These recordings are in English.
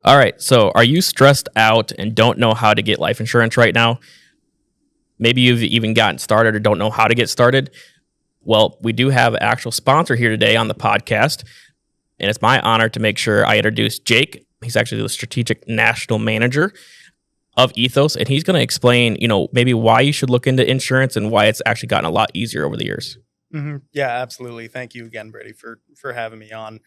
All right. So, are you stressed out and don't know how to get life insurance right now? Maybe you've even gotten started or don't know how to get started. Well, we do have an actual sponsor here today on the podcast, and it's my honor to make sure I introduce Jake. He's actually the strategic national manager of Ethos, and he's going to explain, maybe why you should look into insurance and why it's actually gotten a lot easier over the years. Yeah, absolutely. Thank you again, Brady, for having me on.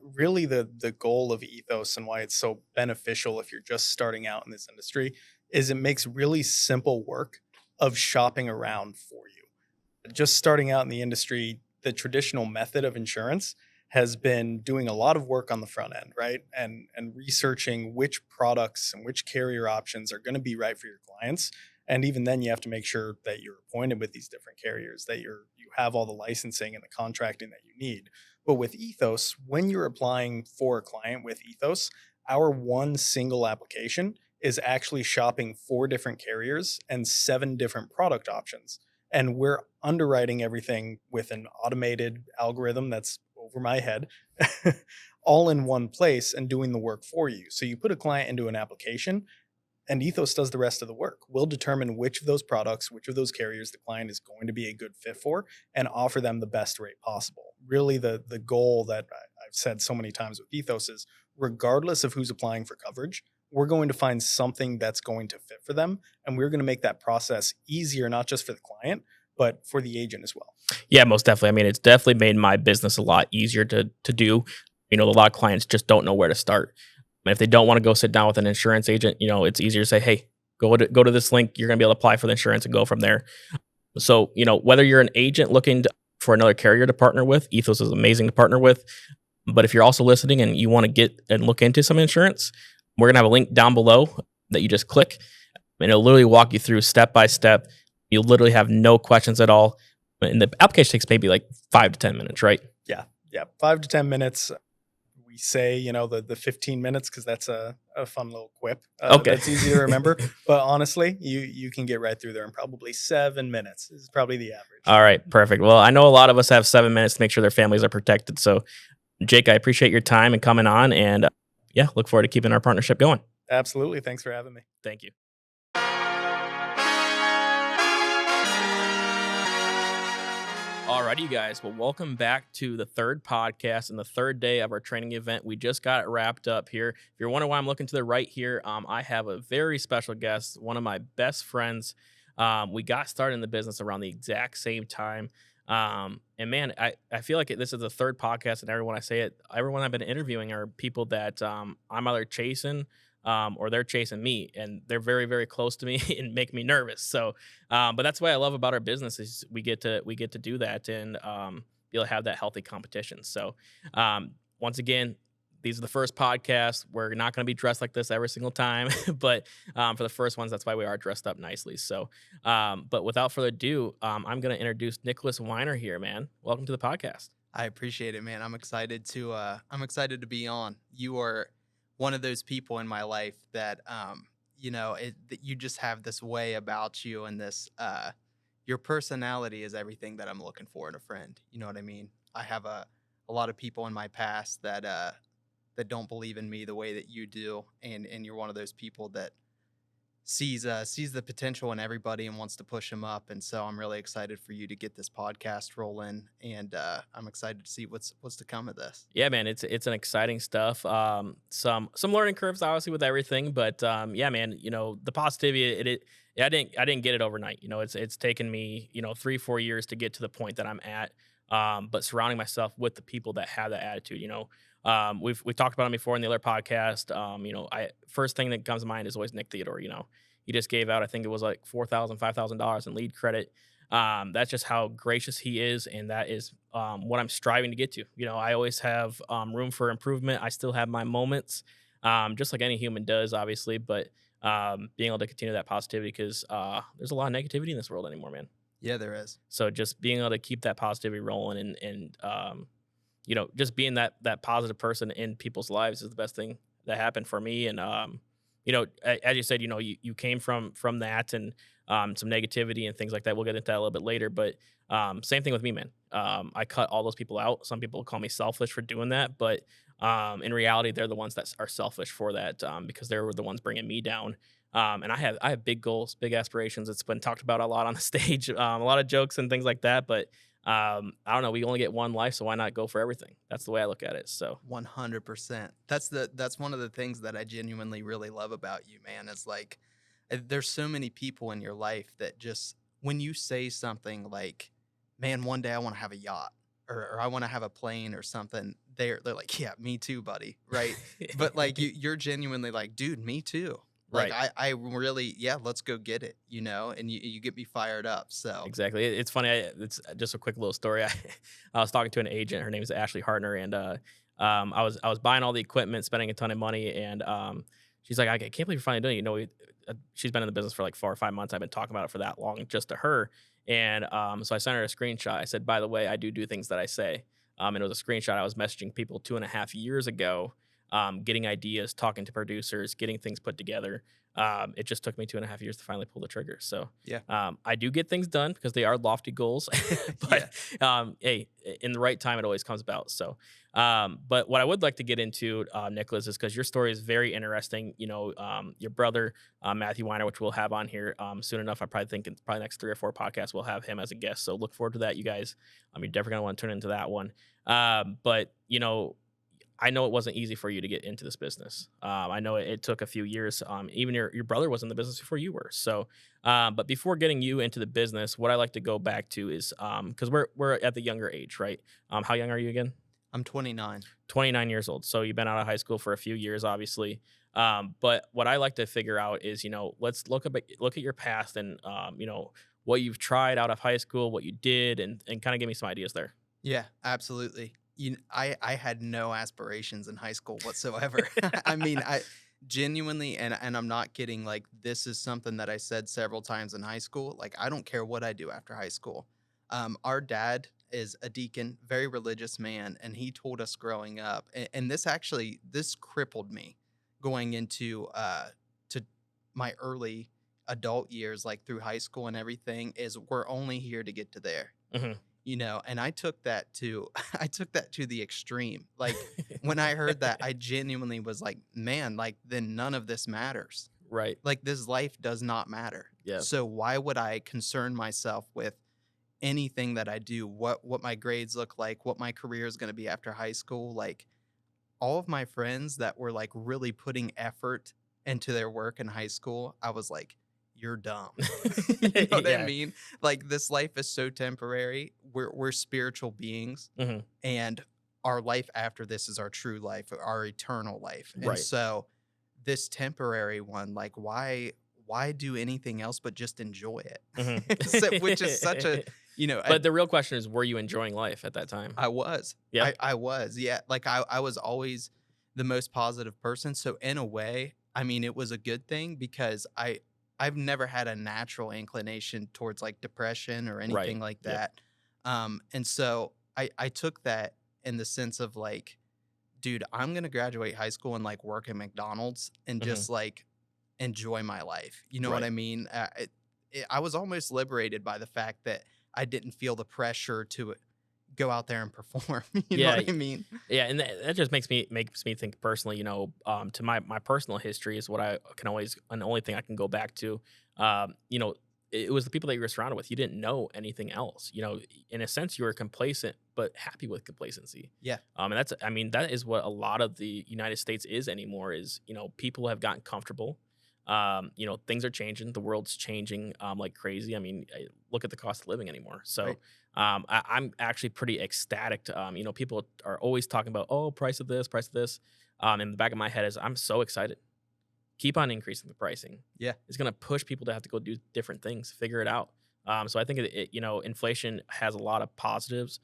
Really, the goal of Ethos and why it's so beneficial if you're just starting out in this industry is it makes really simple work of shopping around for you. Just starting out in the industry, the traditional method of insurance has been doing a lot of work on the front end, right? And researching which products and which carrier options are going to be right for your clients. And even then you have to make sure that you're appointed with these different carriers, that you have all the licensing and the contracting that you need. But with Ethos, when you're applying for a client with Ethos, our one single application is actually shopping 4 different carriers and 7 different product options, and we're underwriting everything with an automated algorithm that's over my head all in one place and doing the work for you. So you put a client into an application and Ethos does the rest of the work. We'll determine which of those products, which of those carriers the client is going to be a good fit for and offer them the best rate possible. Really, the goal that I've said so many times with Ethos is regardless of who's applying for coverage, we're going to find something that's going to fit for them. And we're going to make that process easier, not just for the client, but for the agent as well. Yeah, most definitely. I mean, it's definitely made my business a lot easier to do. A lot of clients just don't know where to start. And if they don't want to go sit down with an insurance agent, it's easier to say, "Hey, go to this link. You're going to be able to apply for the insurance and go from there." So, whether you're an agent looking for another carrier to partner with, Ethos is amazing to partner with. But if you're also listening and you want to get and look into some insurance, we're going to have a link down below that you just click, and it'll literally walk you through step by step. You'll literally have no questions at all. And the application takes maybe like 5 to 10 minutes, right? Yeah, 5 to 10 minutes. We say, the 15 minutes because that's a fun little quip. Okay. That's easy to remember. But honestly, you can get right through there in probably 7 minutes. This is probably the average. All right, perfect. Well, I know a lot of us have 7 minutes to make sure their families are protected. So, Jake, I appreciate your time and coming on, and yeah, look forward to keeping our partnership going. Absolutely. Thanks for having me. Thank you. Alrighty, you guys. Well, welcome back to the third podcast and the third day of our training event. We just got it wrapped up here. If you're wondering why I'm looking to the right here, I have a very special guest, one of my best friends. We got started in the business around the exact same time. And man, I feel like this is the third podcast, and everyone everyone I've been interviewing are people that I'm either chasing or they're chasing me, and they're very, very close to me and make me nervous. So, but that's what I love about our business is we get to do that and be able to have that healthy competition. So, once again, these are the first podcasts. We're not going to be dressed like this every single time, but for the first ones, that's why we are dressed up nicely. So, but without further ado, I'm going to introduce Nicholas Weiner here, man. Welcome to the podcast. I appreciate it, man. I'm excited to be on. You are one of those people in my life that that you just have this way about you, and this your personality is everything that I'm looking for in a friend. You know what I mean? I have a lot of people in my past that don't believe in me the way that you do, and you're one of those people that sees the potential in everybody and wants to push them up. And so I'm really excited for you to get this podcast rolling, and I'm excited to see what's to come of this. Yeah, man, it's an exciting stuff. Some learning curves obviously with everything, but yeah, man, the positivity I didn't get it overnight. It's taken me 3-4 years to get to the point that I'm at. But surrounding myself with the people that have that attitude. We've talked about him before in the other podcast. First thing that comes to mind is always Nick Theodore. He just gave out, I think it was like $4,000, $5,000 in lead credit. That's just how gracious he is, and that is what I'm striving to get to. I always have room for improvement. I still have my moments, just like any human does, obviously. But being able to continue that positivity, because there's a lot of negativity in this world anymore, man. Yeah, there is. So just being able to keep that positivity rolling and just being that positive person in people's lives is the best thing that happened for me. And as you said, you came from that and some negativity and things like that. We'll get into that a little bit later, but same thing with me, man. I cut all those people out. Some people call me selfish for doing that, but In reality, they're the ones that are selfish for that, because they were the ones bringing me down. And I have big goals, big aspirations. It's been talked about a lot on the stage, a lot of jokes and things like that. But I don't know. We only get one life, so why not go for everything? That's the way I look at it. So 100%. That's one of the things that I genuinely really love about you, man. Is like there's so many people in your life that just when you say something like, "Man, one day I want to have a yacht," or "I want to have a plane," or something, they're like, "Yeah, me too, buddy." Right? But like you're genuinely like, "Dude, me too." Like right. I really, yeah, let's go get it, and you get me fired up. So Exactly. It's funny. It's just a quick little story. I was talking to an agent. Her name is Ashley Hartner, and I was buying all the equipment, spending a ton of money, and she's like, I can't believe you're finally doing it. She's been in the business for like 4 or 5 months. I've been talking about it for that long, just to her. And so I sent her a screenshot. I said, by the way, I do things that I say. And it was a screenshot. I was messaging people 2.5 years ago, getting ideas, talking to producers, getting things put together. It just took me 2.5 years to finally pull the trigger. So yeah, I do get things done because they are lofty goals, yeah, but hey, in the right time, it always comes about. So, but what I would like to get into, Nicholas, is because your story is very interesting. Your brother, Matthew Weiner, which we'll have on here soon enough. I probably think in probably next 3 or 4 podcasts, we'll have him as a guest. So look forward to that, you guys. You're definitely going to want to turn into that one. But I know it wasn't easy for you to get into this business. I know it took a few years. Even your brother was in the business before you were. So, but before getting you into the business, what I like to go back to is because we're at the younger age, right? How young are you again? I'm 29. 29 years old. So you've been out of high school for a few years, obviously. But what I like to figure out is, let's look at your past and what you've tried out of high school, what you did, and kind of give me some ideas there. Yeah, absolutely. I had no aspirations in high school whatsoever. I mean, I genuinely, and I'm not kidding. Like, this is something that I said several times in high school. Like, I don't care what I do after high school. Our dad is a deacon, very religious man, and he told us growing up, and this crippled me going into to my early adult years, like through high school and everything. Is we're only here to get to there, Hmm. and I took that to I took that to the extreme. Like when I heard that, I genuinely was like, man, like then none of this matters. Right. Like this life does not matter. Yeah. So why would I concern myself with anything that I do? What my grades look like, what my career is going to be after high school? Like all of my friends that were like really putting effort into their work in high school, I was like, you're dumb. You know what I Yeah. mean? Like this life is so temporary. We're spiritual beings, Hmm. and our life after this is our true life, our eternal life. And Right. so this temporary one, like why do anything else but just enjoy Hmm. it? Which is such a, But the real question is, were you enjoying life at that time? I was. Yeah. I was. Yeah. Like I was always the most positive person. So in a way, I mean, it was a good thing because I've never had a natural inclination towards like depression or Right. anything like Yep. that. And so I took that in the sense of like, dude, I'm gonna graduate high school and like work at McDonald's and Hmm. just like enjoy my life. You know what Right. I mean? I was almost liberated by the fact that I didn't feel the pressure to go out there and perform. You know Yeah. what I mean? Yeah, and that just makes me think personally. To my personal history is what I can always, and the only thing I can go back to. Um, you know, it was the people that you were surrounded with. You didn't know anything else. In a sense, you were complacent, but happy with complacency. Yeah. And I mean, that is what a lot of the United States is anymore. Is people have gotten comfortable. Things are changing. The world's changing like crazy. I mean, look at the cost of living anymore. So Right. I'm actually pretty ecstatic. People are always talking about, oh, price of this, price of this. In the back of my head is I'm so excited. Keep on increasing the pricing. Yeah. It's going to push people to have to go do different things, figure it out. So I think inflation has a lot of positives.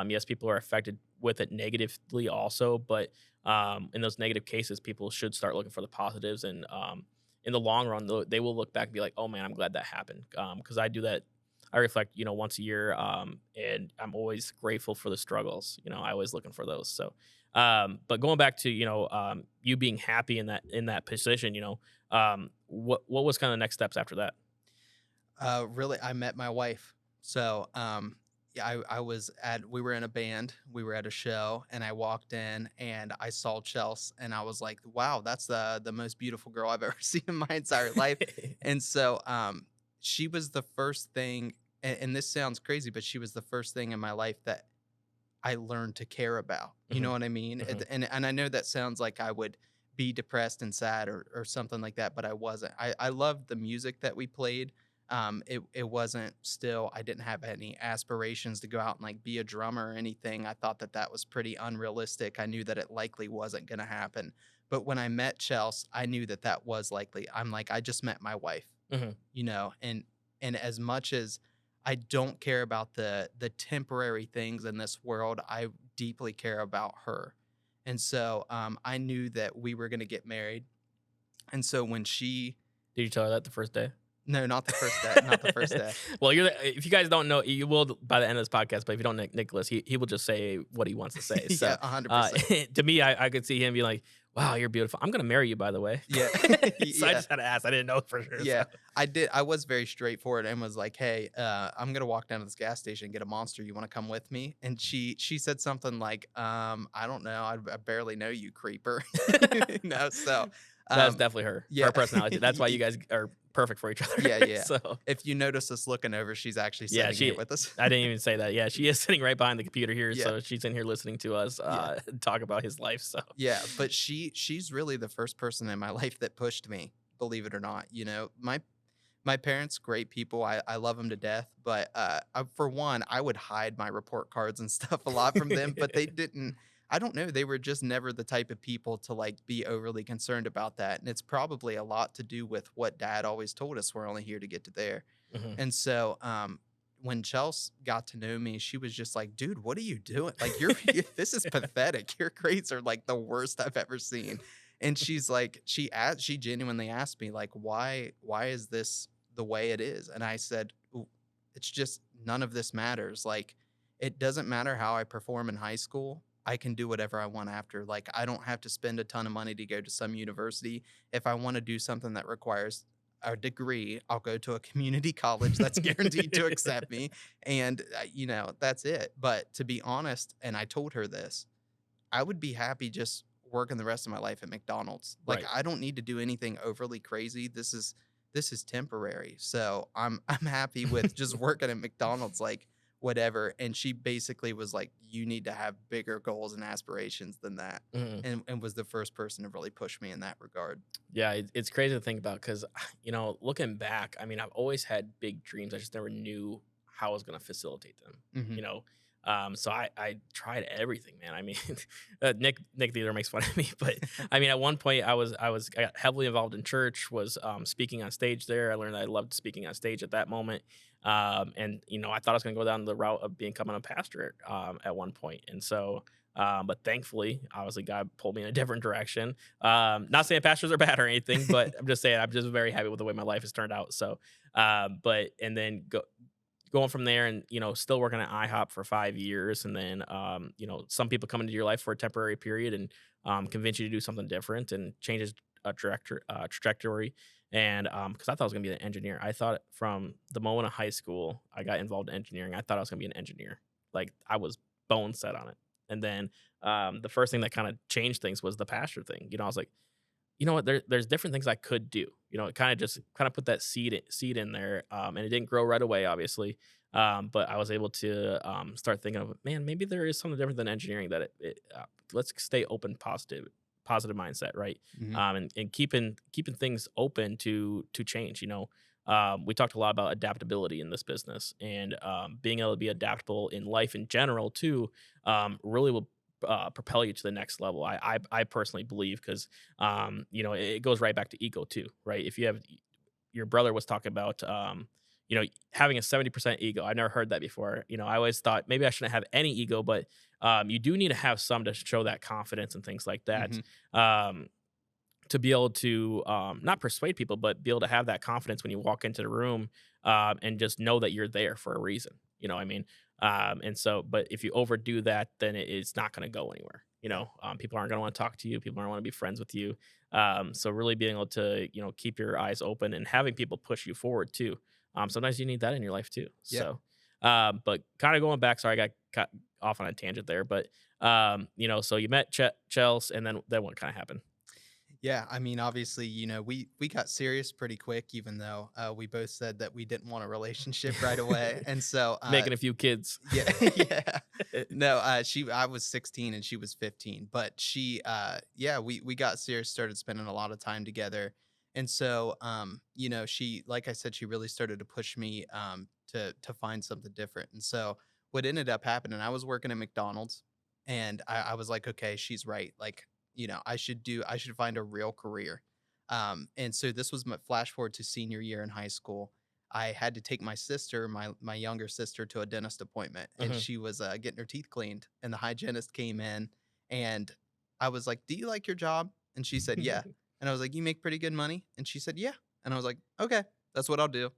Yes, people are affected with it negatively also, but in those negative cases, people should start looking for the positives. And in the long run, they will look back and be like, oh man, I'm glad that happened. Because I do that. I reflect, once a year, and I'm always grateful for the struggles. I always looking for those. So, but going back to you being happy in that position, what was kind of the next steps after that? Really, I met my wife. So, yeah, we were in a band, we were at a show, and I walked in and I saw Chelsea, and I was like, wow, that's the most beautiful girl I've ever seen in my entire life. And so she was the first thing, and this sounds crazy, but she was the first thing in my life that I learned to care about. You know Mhm, what I mean? mhm. And I know that sounds like I would be depressed and sad or something like that, but I wasn't. I loved the music that we played. It wasn't still. I didn't have any aspirations to go out and like be a drummer or anything. I thought that that was pretty unrealistic. I knew that it likely wasn't going to happen. But when I met Chelsea, I knew that that was likely. I'm like, I just met my wife, Mhm. you know, and as much as I don't care about the temporary things in this world, I deeply care about her. And so I knew that we were going to get married. And so when she, Did you tell her that the first day? no, not the first day, not the first day. Well, if you guys don't know, you will by the end of this podcast. But if you don't know Nicholas, he will just say what he wants to say. Yeah, So 100%. to me, I could see him being like, "Wow, you're beautiful. I'm gonna marry you, by the way." Yeah. So I Yeah. just had to ask. I didn't know for sure. Yeah, So I did. I was very straightforward and was like, "Hey, I'm gonna walk down to this gas station and get a Monster. You want to come with me?" And she said something like, I don't know. I barely know you, creeper." So that's um, definitely her. yeah, Her personality. That's why you guys are perfect for each yeah, other. yeah. So If you notice us looking over, she's actually yeah, sitting here with us. I didn't even say that. Yeah, she is sitting right behind the computer here, Yeah, so she's in here listening to us yeah, talk about his life. So yeah. But she's really the first person in my life that pushed me. Believe it or not, you know, my parents, great people. I love them to death. But for one, I would hide my report cards and stuff a lot from them. But they didn't. I don't know. They were just never the type of people to like be overly concerned about that. And it's probably a lot to do with what Dad always told us. We're only here to get to there. mhm. And so when Chelsea got to know me, she was just like, "Dude, what are you doing? Like, you're this is pathetic. Your grades are like the worst I've ever seen." And she's like, she genuinely asked me like, why is this the way it is? And I said, "Ooh, it's just none of this matters. Like, it doesn't matter how I perform in high school. I can do whatever I want after. Like, I don't have to spend a ton of money to go to some university. If I want to do something that requires a degree, I'll go to a community college that's guaranteed to accept me. And, that's it." But to be honest, and I told her this, I would be happy just working the rest of my life at McDonald's. Like, Right. I don't need to do anything overly crazy. This is temporary. So I'm happy with just working at McDonald's, like whatever. And she basically was like, "You need to have bigger goals and aspirations than that." Mhm. And was the first person to really push me in that regard. Yeah, it's crazy to think about because, looking back, I mean, I've always had big dreams. I just never knew how I was going to facilitate them. Hmm. You know, so I tried everything, man. I mean, Nick the other makes fun of me, but I mean, at one point, I got heavily involved in church. Was speaking on stage there. I learned that I loved speaking on stage at that moment. And I thought I was going to go down the route of becoming a pastor at one point, and so. But thankfully, obviously, God pulled me in a different direction. Not saying pastors are bad or anything, but I'm just saying I'm just very happy with the way my life has turned out. So, but and then going from there, and still working at IHOP for 5 years, and then some people come into your life for a temporary period and convince you to do something different and changes a trajectory. And because I thought I was gonna be an engineer, I thought from the moment of high school I got involved in engineering, I thought I was gonna be an engineer. Like I was bone set on it. And then the first thing that kind of changed things was the pastor thing. I was like, you know what? There's different things I could do. It kind of put that seed in there, and it didn't grow right away, obviously. But I was able to start thinking of, man, maybe there is something different than engineering. Let's stay open, positive mindset, right? Hmm. And keeping things open to change. We talked a lot about adaptability in this business, and being able to be adaptable in life in general too. Really will propel you to the next level. I personally believe because it goes right back to ego too, right? If you have your brother was talking about having a 70% ego. I never heard that before. I always thought maybe I shouldn't have any ego, but you do need to have some to show that confidence and things like that. Hmm. Um, to be able to not persuade people, but be able to have that confidence when you walk into the room and just know that you're there for a reason. What I mean? And so, but if you overdo that, then it's not going to go anywhere. Yeah. People aren't going to want to talk to you. People aren't want to be friends with you. So really being able to, keep your eyes open and having people push you forward too. Sometimes you need that in your life too. Yeah. So, But kind of going back, sorry, I got cut off on a tangent there, but so you met Chelsea, and then what kind of happened? Yeah, I mean, obviously, we got serious pretty quick, even though we both said that we didn't want a relationship right away. And so, Making a few kids. yeah, yeah, no, I was 16 and she was 15, but yeah, we got serious, started spending a lot of time together, and so, she, like I said, she really started to push me to find something different, and so what ended up happening, I was working at McDonald's, and I was like, okay, she's right, like I should find a real career. And so this was my flash forward to senior year in high school. I had to take my sister, my younger sister, to a dentist appointment, and Mhm. she was getting her teeth cleaned. And the hygienist came in, and I was like, "Do you like your job?" And she said, "Yeah." And I was like, "You make pretty good money?" And she said, "Yeah." And I was like, "Okay, that's what I'll do."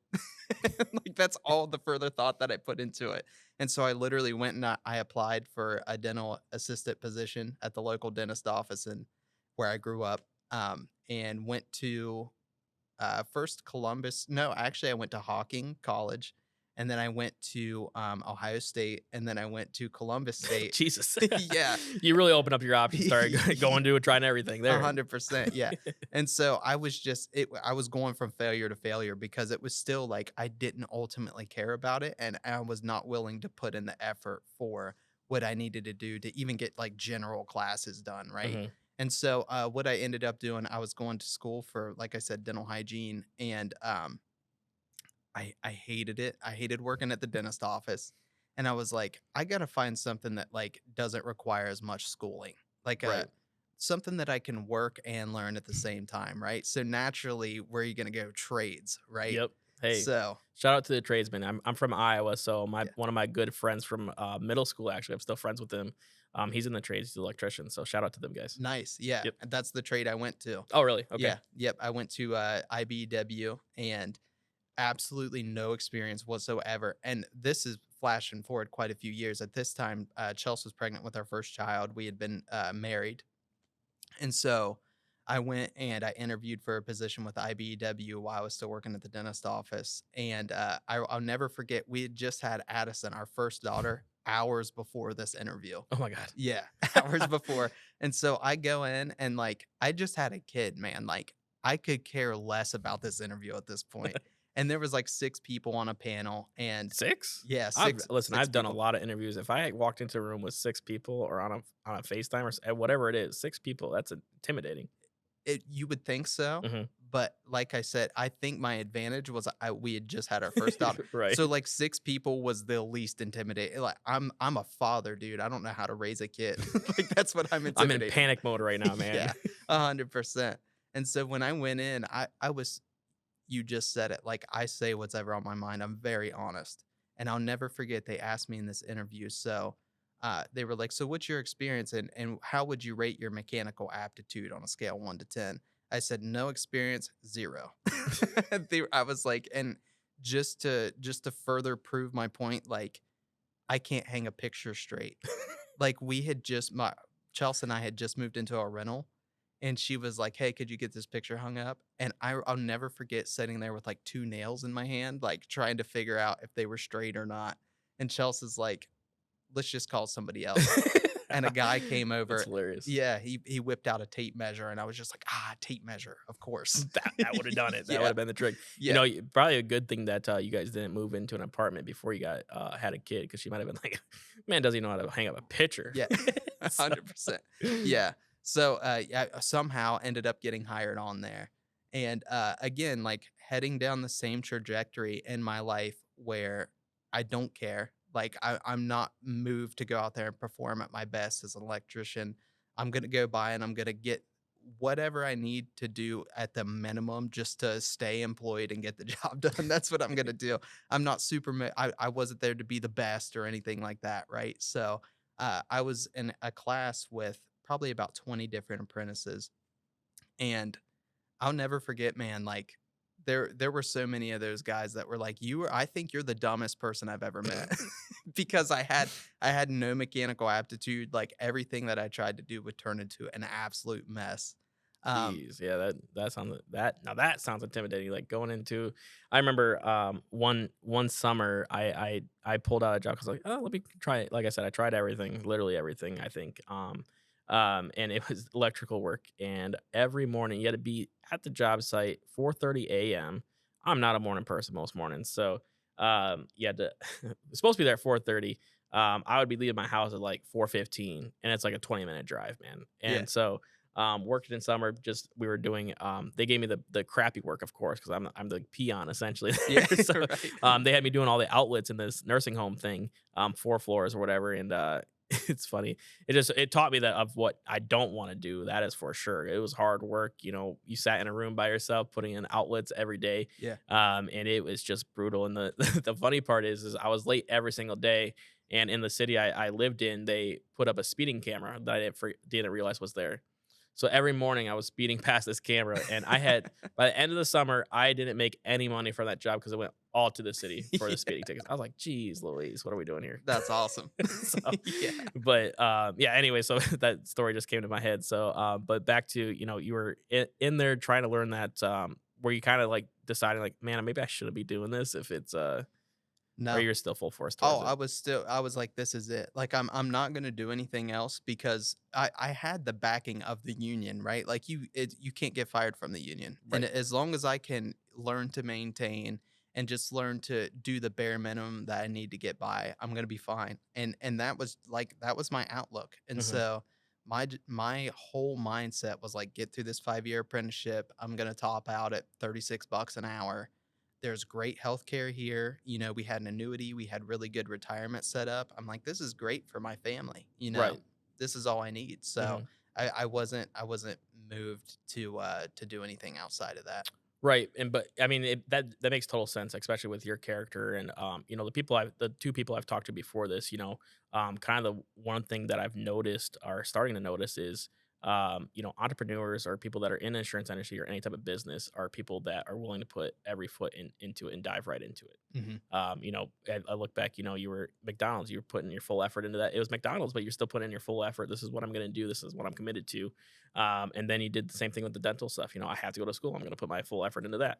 Like that's all the further thought that I put into it. And so I literally went and I applied for a dental assistant position at the local dentist office in where I grew up, and went to first Columbus. No, actually, I went to Hawking College, and then I went to Ohio State, and then I went to Columbus State. Jesus. Yeah, You really opened up your options, started going to it, trying everything there. 100%. Yeah. And so I was I was going from failure to failure because it was still like I didn't ultimately care about it. And I was not willing to put in the effort for what I needed to do to even get like general classes done. Right. Mhm. And so what I ended up doing, I was going to school for, like I said, dental hygiene. And I hated it. I hated working at the dentist office. And I was like, I gotta find something that like doesn't require as much schooling. Like Right. something that I can work and learn at the same time, right? So naturally, where are you gonna go? Trades, right? Yep. Hey, So shout out to the tradesmen. I'm from Iowa, so my yeah, one of my good friends from middle school, actually, I'm still friends with him. He's in the trades, he's an electrician. So shout out to them guys. nice. Yeah, Yep. and that's the trade I went to. Oh, really? Okay. Yeah, yep. I went to IBW and absolutely no experience whatsoever. And this is flashing forward quite a few years. At this time, Chelsea was pregnant with our first child. We had been married. And so I went and I interviewed for a position with IBEW while I was still working at the dentist office. And I'll never forget, we had just had Addison, our first daughter, hours before this interview. Oh my God. Yeah, hours before. And so I go in and like, I just had a kid, man. Like, I could care less about this interview at this point. And there was like six people on a panel. And Six? yeah, I've six done a people. lot of interviews. If I walked into a room with six people or on a FaceTime or whatever it is, six people, that's intimidating. You would think so, Mhm. but like I said, I think my advantage was we had just had our first daughter. Right. So, like, 6 people was the least intimidating. Like, I'm a father, dude. I don't know how to raise a kid. Like, that's what I'm I'm in intimidated. panic mode right now, Yeah, man. 100%. And so when I went in, I was you just said it, like, I say what's ever on my mind. I'm very honest, and I'll never forget they asked me in this interview, so, they were like, "So what's your experience and how would you rate your mechanical aptitude on a scale 1 to 10?" I said, "No experience, 0." I was like, and just to further prove my point, like, I can't hang a picture straight. Like, we had just my Chelsea and I had just moved into a rental, and she was like, "Hey, could you get this picture hung up?" And I'll never forget sitting there with, like, 2 nails in my hand, like, trying to figure out if they were straight or not, and Chelsea's like, "Let's just call somebody else." And a guy came That's over. hilarious. Yeah, he whipped out a tape measure, and I was just like, "Ah, tape measure, of course." That would have done it. That would Yeah, have been the trick. yeah. Probably a good thing that you guys didn't move into an apartment before you got had a kid, because she might have been like, "Man, does he know how to hang up a picture?" Yeah, So 100%. Yeah. So, yeah, somehow ended up getting hired on there. And again, like heading down the same trajectory in my life where I don't care. Like, I'm not moved to go out there and perform at my best as an electrician. I'm going to go by and I'm going to get whatever I need to do at the minimum just to stay employed and get the job done. That's what I'm going to do. I'm not I wasn't there to be the best or anything like that. Right. So, I was in a class with probably about 20 different apprentices, and I'll never forget, man. Like there were so many of those guys that were like, I think you're the dumbest person I've ever met," because I had no mechanical aptitude. Like everything that I tried to do would turn into an absolute mess. Jeez, yeah, that sounds intimidating. Like going into, I remember one summer I pulled out a job because like, oh, let me try it. Like I said, I tried everything, literally everything. I think, and it was electrical work, and every morning you had to be at the job site 4:30 a.m. I'm not a morning person most mornings, so you had to supposed to be there at 4:30. I would be leaving my house at like 4:15, and it's like a 20-minute drive, man. Yeah. And so worked in summer. Just we were doing. They gave me the crappy work, of course, because I'm the peon essentially. Yeah. So Right. they had me doing all the outlets in this nursing home thing, 4 floors or whatever. And it's funny. It taught me that of what I don't want to do. That is for sure. It was hard work. You know, you sat in a room by yourself, putting in outlets every day, Yeah. and it was just brutal. And the the funny part is I was late every single day. And in the city I lived in, they put up a speeding camera that I didn't realize was there. So every morning I was speeding past this camera, and I had by the end of the summer I didn't make any money from that job because it went all to the city for the speeding Yeah. tickets. I was like, "Geez, Louise, what are we doing here?" That's awesome. So, Yeah. but yeah. Anyway, so that story just came to my head. So, but back to you were in there trying to learn that. Were you kind of like deciding like, man, maybe I shouldn't be doing this if it's or No. you're still full force Oh, towards it? I was like, this is it. Like I'm not gonna do anything else because I had the backing of the union, right? Like you can't get fired from the union. And Right. as long as I can learn to maintain and just learn to do the bare minimum that I need to get by, I'm gonna be fine. And that was my outlook. And Hmm. so my whole mindset was like get through this 5-year apprenticeship. I'm gonna top out at $36 an hour. There's great healthcare here. You know, we had an annuity, we had really good retirement set up. I'm like, this is great for my family. You know, Right. this is all I need. So Hmm. I wasn't moved to do anything outside of that. Right, and but I mean that makes total sense, especially with your character and the two people I've talked to before this, kind of the one thing that I've noticed or starting to notice is, entrepreneurs or people that are in the insurance industry or any type of business are people that are willing to put every foot into it and dive right into it. Hmm. I look back, you were McDonald's, you were putting your full effort into that. It was McDonald's, but you're still putting in your full effort. This is what I'm going to do. This is what I'm committed to. And then you did the same thing with the dental stuff. I have to go to school. I'm going to put my full effort into that,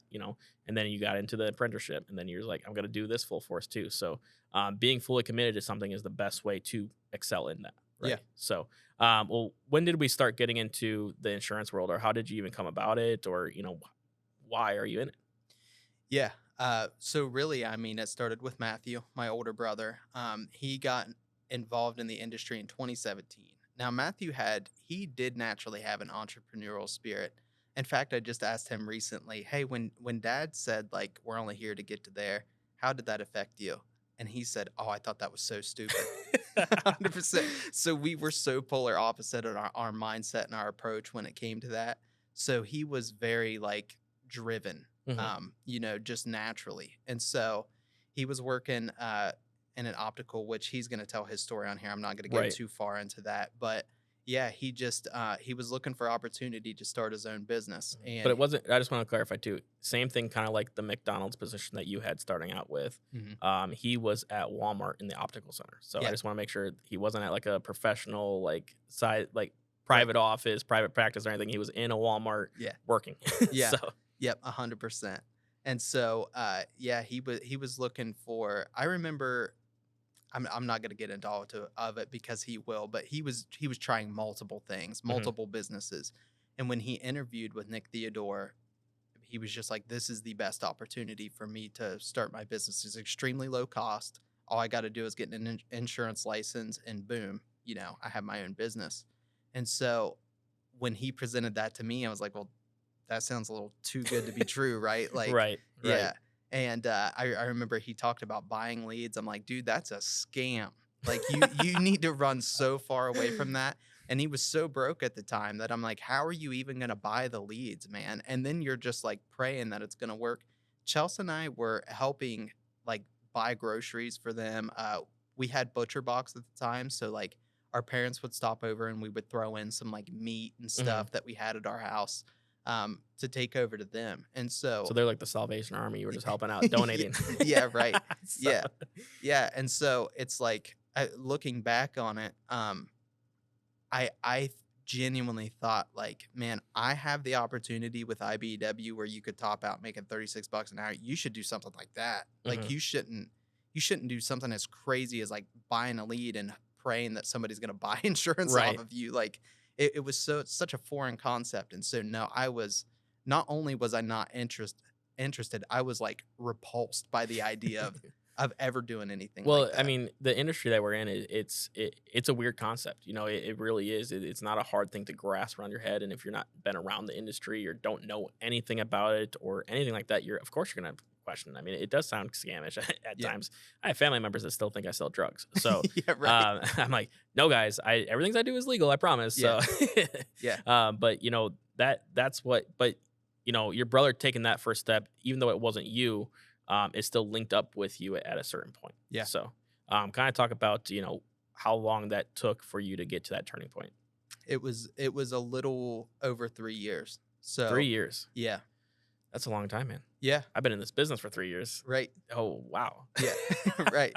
and then you got into the apprenticeship and then you're like, I'm going to do this full force too. So, being fully committed to something is the best way to excel in that. Yeah. Right. So, well, when did we start getting into the insurance world or how did you even come about it? Or, why are you in it? Yeah. So really, I mean, it started with Matthew, my older brother. He got involved in the industry in 2017. Now, he did naturally have an entrepreneurial spirit. In fact, I just asked him recently, hey, when dad said like we're only here to get to there, how did that affect you? And he said, oh, I thought that was so stupid. 100%. So we were so polar opposite in our mindset and our approach when it came to that. So he was very like driven, Mhm. just naturally. And so he was working in an optical, which he's going to tell his story on here. I'm not going to get Right. too far into that, but yeah, he was looking for opportunity to start his own business, But and it wasn't. I just want to clarify too. Same thing, kind of like the McDonald's position that you had starting out with. Mhm. He was at Walmart in the optical center. So I Yeah, just want to make sure he wasn't at like a professional, like side, like right, private office, private practice or anything. He was in a Walmart yeah, working. yeah, So yep, 100%. And so, yeah, he was looking for. I remember I'm not going to get into all of it because he will, but he was trying multiple things, mhm. multiple businesses. And when he interviewed with Nick Theodore, he was just like, this is the best opportunity for me to start my business. It's extremely low cost. All I got to do is get an insurance license and boom, I have my own business. And so when he presented that to me, I was like, well, that sounds a little too good to be true, right? Like, Right, right. yeah. And I remember he talked about buying leads. I'm like, dude, that's a scam. Like you need to run so far away from that. And he was so broke at the time that I'm like, how are you even gonna buy the leads, man? And then you're just like praying that it's gonna work. Chelsea and I were helping like buy groceries for them. We had Butcher Box at the time, so like our parents would stop over and we would throw in some like meat and Mhm. stuff that we had at our house to take over to them. And So so, they're like the Salvation Army. You were just helping out, donating. yeah, right. So, Yeah. Yeah. And so it's like, looking back on it, I genuinely thought like, man, I have the opportunity with IBEW where you could top out making $36 an hour. You should do something like that. Like Mhm. you shouldn't do something as crazy as like buying a lead and praying that somebody's going to buy insurance off Right. of you. Like it was such a foreign concept. And so no, I was not only was I not interested, I was like repulsed by the idea of ever doing anything like Well, I that. mean, the industry that we're in, it's a weird concept. You know, it really is. It's not a hard thing to grasp around your head. And if you're not been around the industry or don't know anything about it or anything like that, of course you're gonna question. I mean, it does sound scamish at Yeah. times. I have family members that still think I sell drugs. So Yeah, right. I'm like, no, guys, everything I do is legal. I promise. Yeah. So, Yeah. but you know that's what. But you know, your brother taking that first step, even though it wasn't you, is still linked up with you at a certain point. Yeah. So, kind of talk about how long that took for you to get to that turning point. It was a little over 3 years. So 3 years. yeah. That's a long time, man. Yeah. I've been in this business for 3 years. Right. Oh wow. Yeah. Right.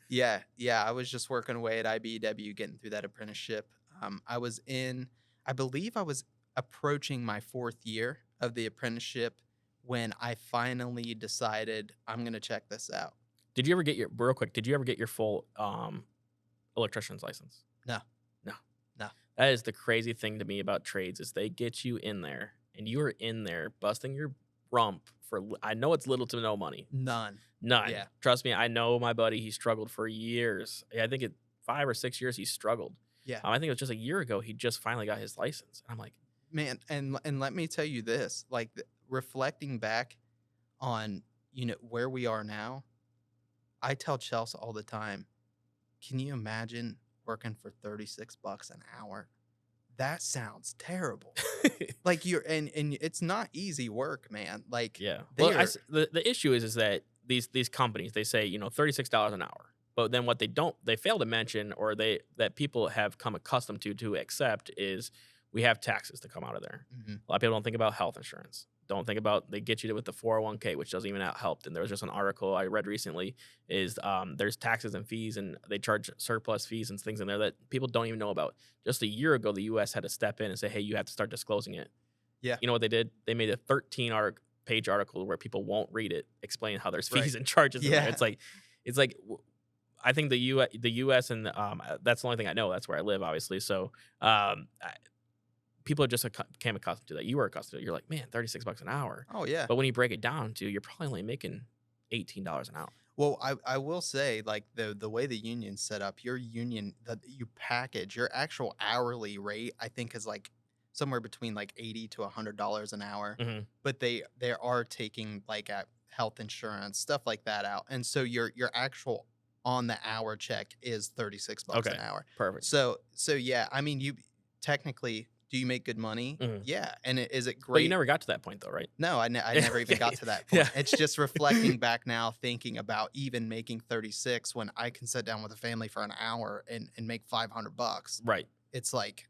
Yeah. Yeah. I was just working away at IBEW, getting through that apprenticeship. I believe I was approaching my 4th year of the apprenticeship when I finally decided I'm going to check this out. Did you ever get real quick? Did you ever get your full electrician's license? No. No. No. That is the crazy thing to me about trades is they get you in there and you are in there busting your rump for I know it's little to no money. None. None. Yeah. Trust me, I know my buddy. He struggled for years. I think 5 or 6 years he struggled. Yeah. I think it was just a year ago he just finally got his license. And I'm like, Man, and let me tell you this, like reflecting back on, where we are now, I tell Chelsea all the time, can you imagine working for $36 an hour? That sounds terrible. Like and it's not easy work, man. Like yeah. they Well, are, the issue is that these companies they say $36 an hour, but then what they fail to mention or that people have come accustomed to accept is we have taxes to come out of there. Mhm. A lot of people don't think about health insurance. Don't think about they get you with the 401k, which doesn't even help. And there was just an article I read recently is there's taxes and fees and they charge surplus fees and things in there that people don't even know about. Just a year ago, the U.S. had to step in and say, hey, you have to start disclosing it. Yeah. You know what they did? They made a 13-page article where people won't read it, explain how there's fees Right. and charges in there. Yeah. It's like I think the U.S. and that's the only thing I know. That's where I live, obviously. So people just became accustomed to that. You were accustomed to it. You're like, man, $36 an hour. Oh yeah. But when you break it down to, you're probably only making $18 an hour. Well, I will say, like the way the union's set up, your union that you package your actual hourly rate, I think is like somewhere between like $80 to $100 an hour. Mhm. But they are taking like health insurance stuff like that out, and so your actual on the hour check is $36 Okay. an hour. Perfect. So yeah, I mean, you technically, do you make good money? Mhm. Yeah, and is it great? But you never got to that point, though, right? No, I never even got to that point. Yeah. It's just reflecting back now, thinking about even making 36 when I can sit down with a family for an hour and make $500. Right. It's like,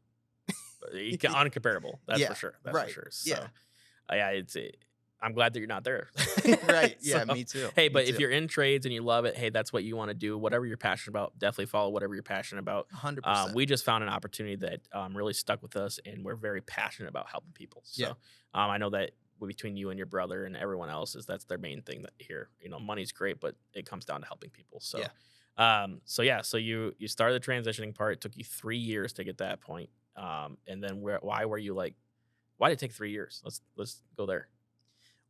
Uncomparable. That's Yeah, for sure. That's right. for sure. So, Yeah. yeah, I'm glad that you're not there. right. Yeah, So, me too. Hey, Me but if too. you're in trades and you love it, hey, that's what you want to do. Whatever you're passionate about, definitely follow whatever you're passionate about. 100%. We just found an opportunity that really stuck with us, and we're very passionate about helping people. So Yeah. I know that between you and your brother and everyone else that's their main thing that here. Money's great, but it comes down to helping people. So, so you started the transitioning part. It took you 3 years to get that point. And then why were you like, why did it take 3 years? Let's go there.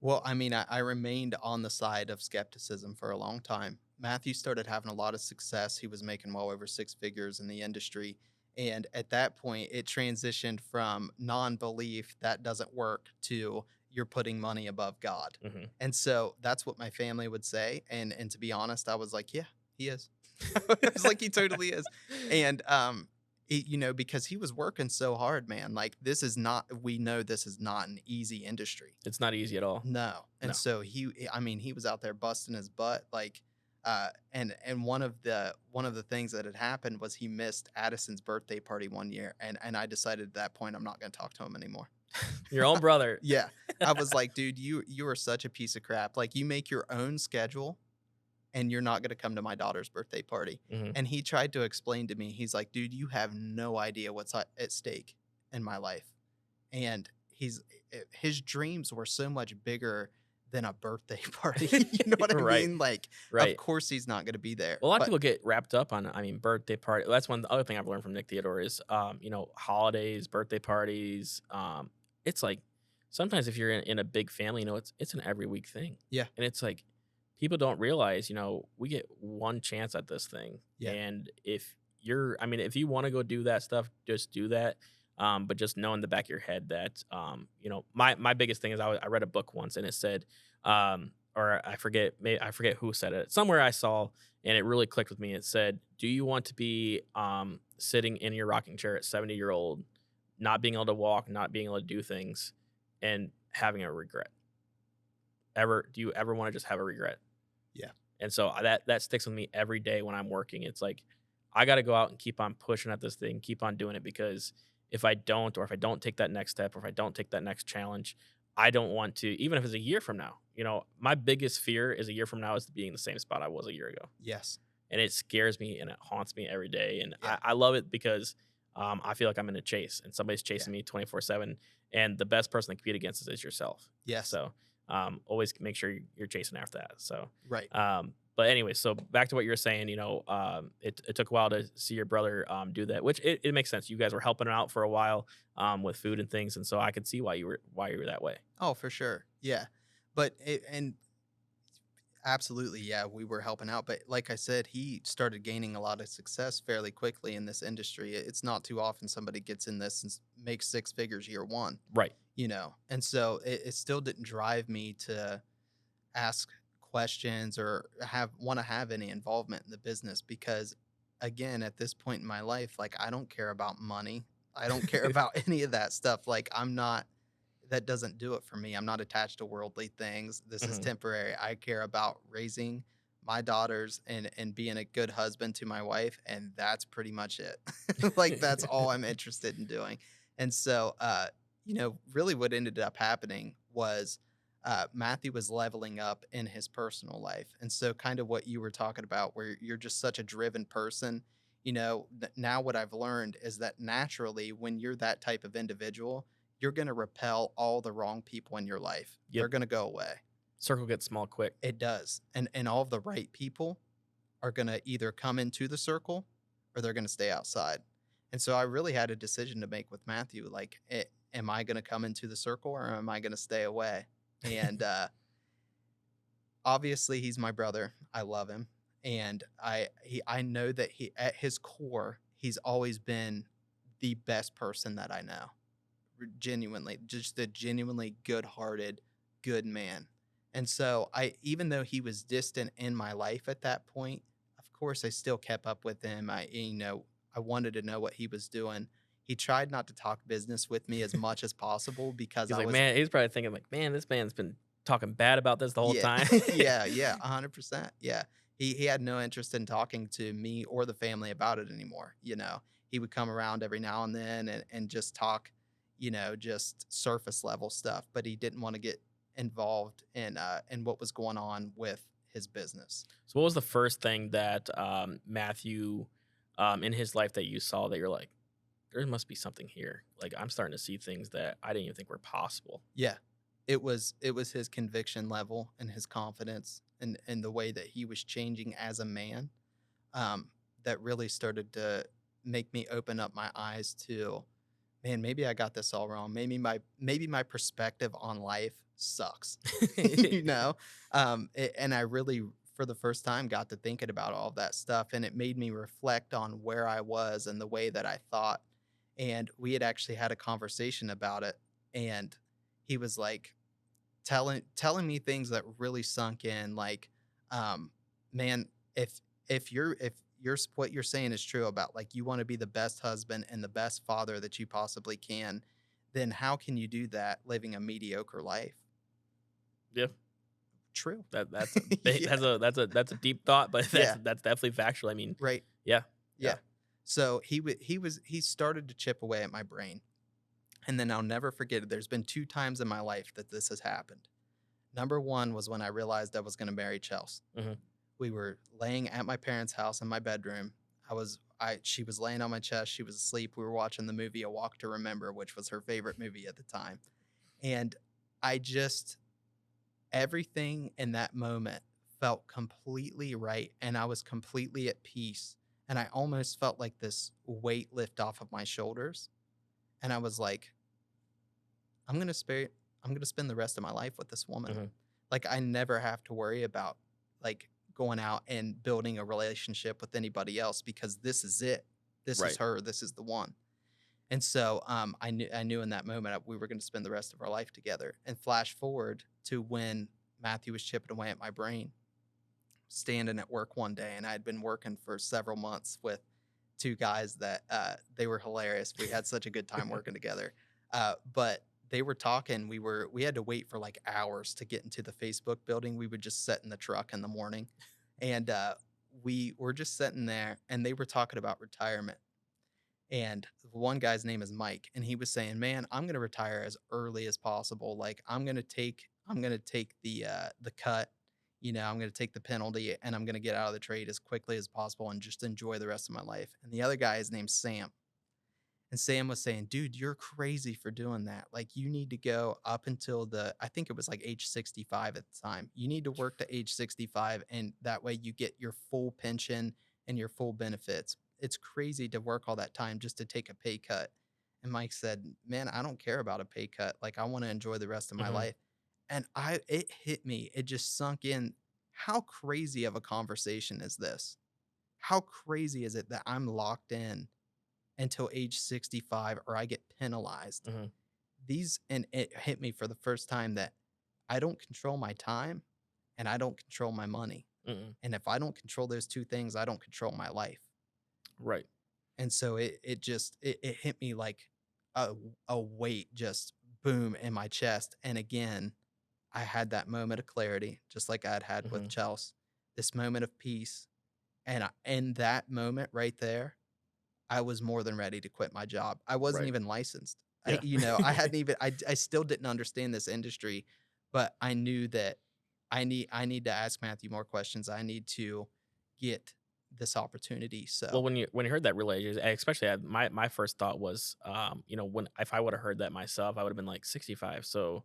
Well, I mean, I remained on the side of skepticism for a long time. Matthew started having a lot of success. He was making well over 6 figures in the industry. And at that point, it transitioned from non-belief that doesn't work to you're putting money above God. Mhm. And so that's what my family would say. And to be honest, I was like, yeah, he is. I was like, he totally is. And, because he was working so hard, man. Like we know this is not an easy industry. It's not easy at all. No. And No. so he was out there busting his butt. Like, and one of the things that had happened was he missed Addison's birthday party one year. And I decided at that point, I'm not going to talk to him anymore. Your own brother. Yeah. I was like, dude, you are such a piece of crap. Like, you make your own schedule and you're not going to come to my daughter's birthday party. Mhm. And he tried to explain to me, he's like, dude, you have no idea what's at stake. in my life. And his dreams were so much bigger than a birthday party. You know what I Right, mean? Like, of right. course he's not going to be there. Well, a lot of But people get wrapped up on, I mean, birthday party. That's one other thing I've learned from Nick Theodore is, holidays, birthday parties. It's like sometimes if you're in a big family, it's an every week thing, yeah, and it's like people don't realize, we get one chance at this thing, yeah, and if you want to go do that stuff, just do that. But just know in the back of your head that, my biggest thing is I read a book once and it said, or I forget who said it. Somewhere I saw, and it really clicked with me. It said, "Do you want to be sitting in your rocking chair at 70-year-old, not being able to walk, not being able to do things, and having a regret? Do you ever want to just have a regret?" yeah, And so that sticks with me every day when I'm working. It's like I got to go out and keep on pushing at this thing, keep on doing it, because if I don't, or if I don't take that next step, or if I don't take that next challenge, I don't want to. Even if it's a year from now, my biggest fear is a year from now is to be in the same spot I was a year ago, yes, and it scares me and it haunts me every day. And yeah, I love it because I feel like I'm in a chase and somebody's yeah, chasing me 24/7, and the best person to compete against is yourself. yes, So always make sure you're chasing after that. So, right. but anyway, so back to what you were saying, it took a while to see your brother do that, which it makes sense. You guys were helping him out for a while with food and things, and so I could see why you were that way. Oh, for sure. Yeah. And absolutely, yeah, we were helping out. But like I said, he started gaining a lot of success fairly quickly in this industry. It's not too often somebody gets in this and makes six figures year one, Right. And so it still didn't drive me to ask questions or want to have any involvement in the business because, again, at this point in my life, like, I don't care about money. I don't care about any of that stuff. Like, that doesn't do it for me. I'm not attached to worldly things. This is Mhm. temporary. I care about raising my daughters and being a good husband to my wife, and that's pretty much it. Like, that's all I'm interested in doing. And so, really what ended up happening was Matthew was leveling up in his personal life. And so, kind of what you were talking about, where you're just such a driven person, now what I've learned is that naturally, when you're that type of individual, you're going to repel all the wrong people in your life. Yep. They're going to go away. Circle gets small quick. It does. And all of the right people are going to either come into the circle or they're going to stay outside. And so I really had a decision to make with Matthew. Like, am I going to come into the circle or am I going to stay away? And obviously, he's my brother. I love him. And I know that at his core, he's always been the best person that I know. Genuinely, just a genuinely good-hearted, good man. And so even though he was distant in my life at that point, of course I still kept up with him. I wanted to know what he was doing. He tried not to talk business with me as much as possible because He's I like, was, man, he's probably thinking like, man, this man's been talking bad about this the whole yeah, time. yeah, 100%. Yeah. He had no interest in talking to me or the family about it anymore. He would come around every now and then and just talk, just surface level stuff, but he didn't want to get involved in what was going on with his business. So, what was the first thing that Matthew, in his life that you saw that you're like, there must be something here? Like, I'm starting to see things that I didn't even think were possible. Yeah. It was his conviction level and his confidence and the way that he was changing as a man, that really started to make me open up my eyes to, man, maybe I got this all wrong. Maybe my perspective on life sucks. you know? And I really, for the first time, got to thinking about all of that stuff, and it made me reflect on where I was and the way that I thought. And we had actually had a conversation about it, and he was like telling me things that really sunk in, like, man, if what you're saying is true about, like, you want to be the best husband and the best father that you possibly can, then how can you do that living a mediocre life? Yeah, True. that's a big, Yeah. that's a deep thought, but Yeah. that's definitely factual. I mean, Right. yeah, yeah. Yeah. So he started to chip away at my brain. And then I'll never forget it. There's been 2 times in my life that this has happened. Number one was when I realized I was going to marry Chelsea. Mhm. We were laying at my parents' house in my bedroom. she was laying on my chest. She was asleep. We were watching the movie A Walk to Remember, which was her favorite movie at the time. And I just, everything in that moment felt completely right. And I was completely at peace. And I almost felt like this weight lift off of my shoulders. And I was like, I'm going to spare, I'm going to spend the rest of my life with this woman. Mhm. Like, I never have to worry about like going out and building a relationship with anybody else because this is it. This is Right. her. This is the one. And so I knew in that moment we were going to spend the rest of our life together. And flash forward to when Matthew was chipping away at my brain, standing at work one day, and I had been working for several months with two guys that they were hilarious. We had such a good time working together. But they were talking. We had to wait for like hours to get into the Facebook building. We would just sit in the truck in the morning, and we were just sitting there, and they were talking about retirement. And one guy's name is Mike, and he was saying, "Man, I'm gonna retire as early as possible. Like I'm gonna take the cut, I'm gonna take the penalty, and I'm gonna get out of the trade as quickly as possible and just enjoy the rest of my life." And the other guy is named Sam. And Sam was saying, "Dude, you're crazy for doing that. Like you need to go up until I think it was like age 65 at the time. You need to work to age 65 and that way you get your full pension and your full benefits. It's crazy to work all that time just to take a pay cut." And Mike said, "Man, I don't care about a pay cut. Like I want to enjoy the rest of my Mhm. life." And it hit me. It just sunk in. How crazy of a conversation is this? How crazy is it that I'm locked in until age 65 or I get penalized? Mhm. And it hit me for the first time that I don't control my time and I don't control my money. Mhm. And if I don't control those two things, I don't control my life. Right. And so it hit me like a, a weight just boom in my chest. And again, I had that moment of clarity, just like I had with Mhm. Chelsea, this moment of peace. And in that moment right there, I was more than ready to quit my job. I wasn't Right. even licensed. Yeah. I hadn't even I still didn't understand this industry, but I knew that I need to ask Matthew more questions. I need to get this opportunity. Well, So, when you heard that realization, especially my first thought was, when if I would have heard that myself, I would have been like 65. So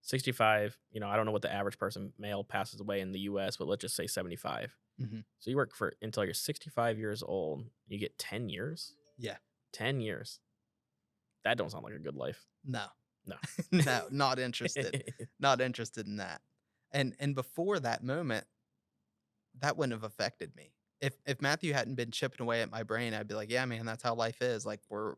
65, I don't know what the average person male passes away in the U.S., but let's just say 75. mhm, So you work for until you're 65 years old. You get 10 years. yeah, 10 years. That don't sound like a good life. no, No. no, not interested, not interested in that. And before that moment, that wouldn't have affected me. If Matthew hadn't been chipping away at my brain, I'd be like, "Yeah, man, that's how life is. Like we're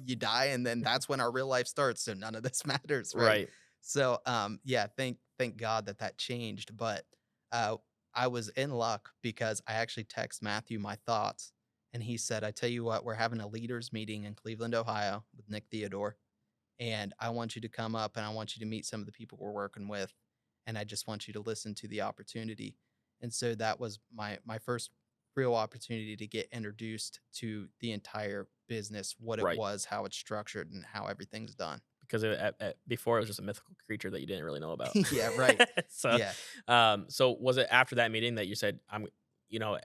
you die and then that's when our real life starts, so none of this matters, right?" Right. So, yeah, thank God that changed, but uh I was in luck because I actually text Matthew my thoughts and he said, "I tell you what, we're having a leaders meeting in Cleveland, Ohio with Nick Theodore, and I want you to come up and I want you to meet some of the people we're working with, and I just want you to listen to the opportunity." And so that was my first real opportunity to get introduced to the entire business, what it Right. was, how it's structured, and how everything's done. Because before it was just a mythical creature that you didn't really know about. Yeah, right. so, Yeah. so was it after that meeting that you said,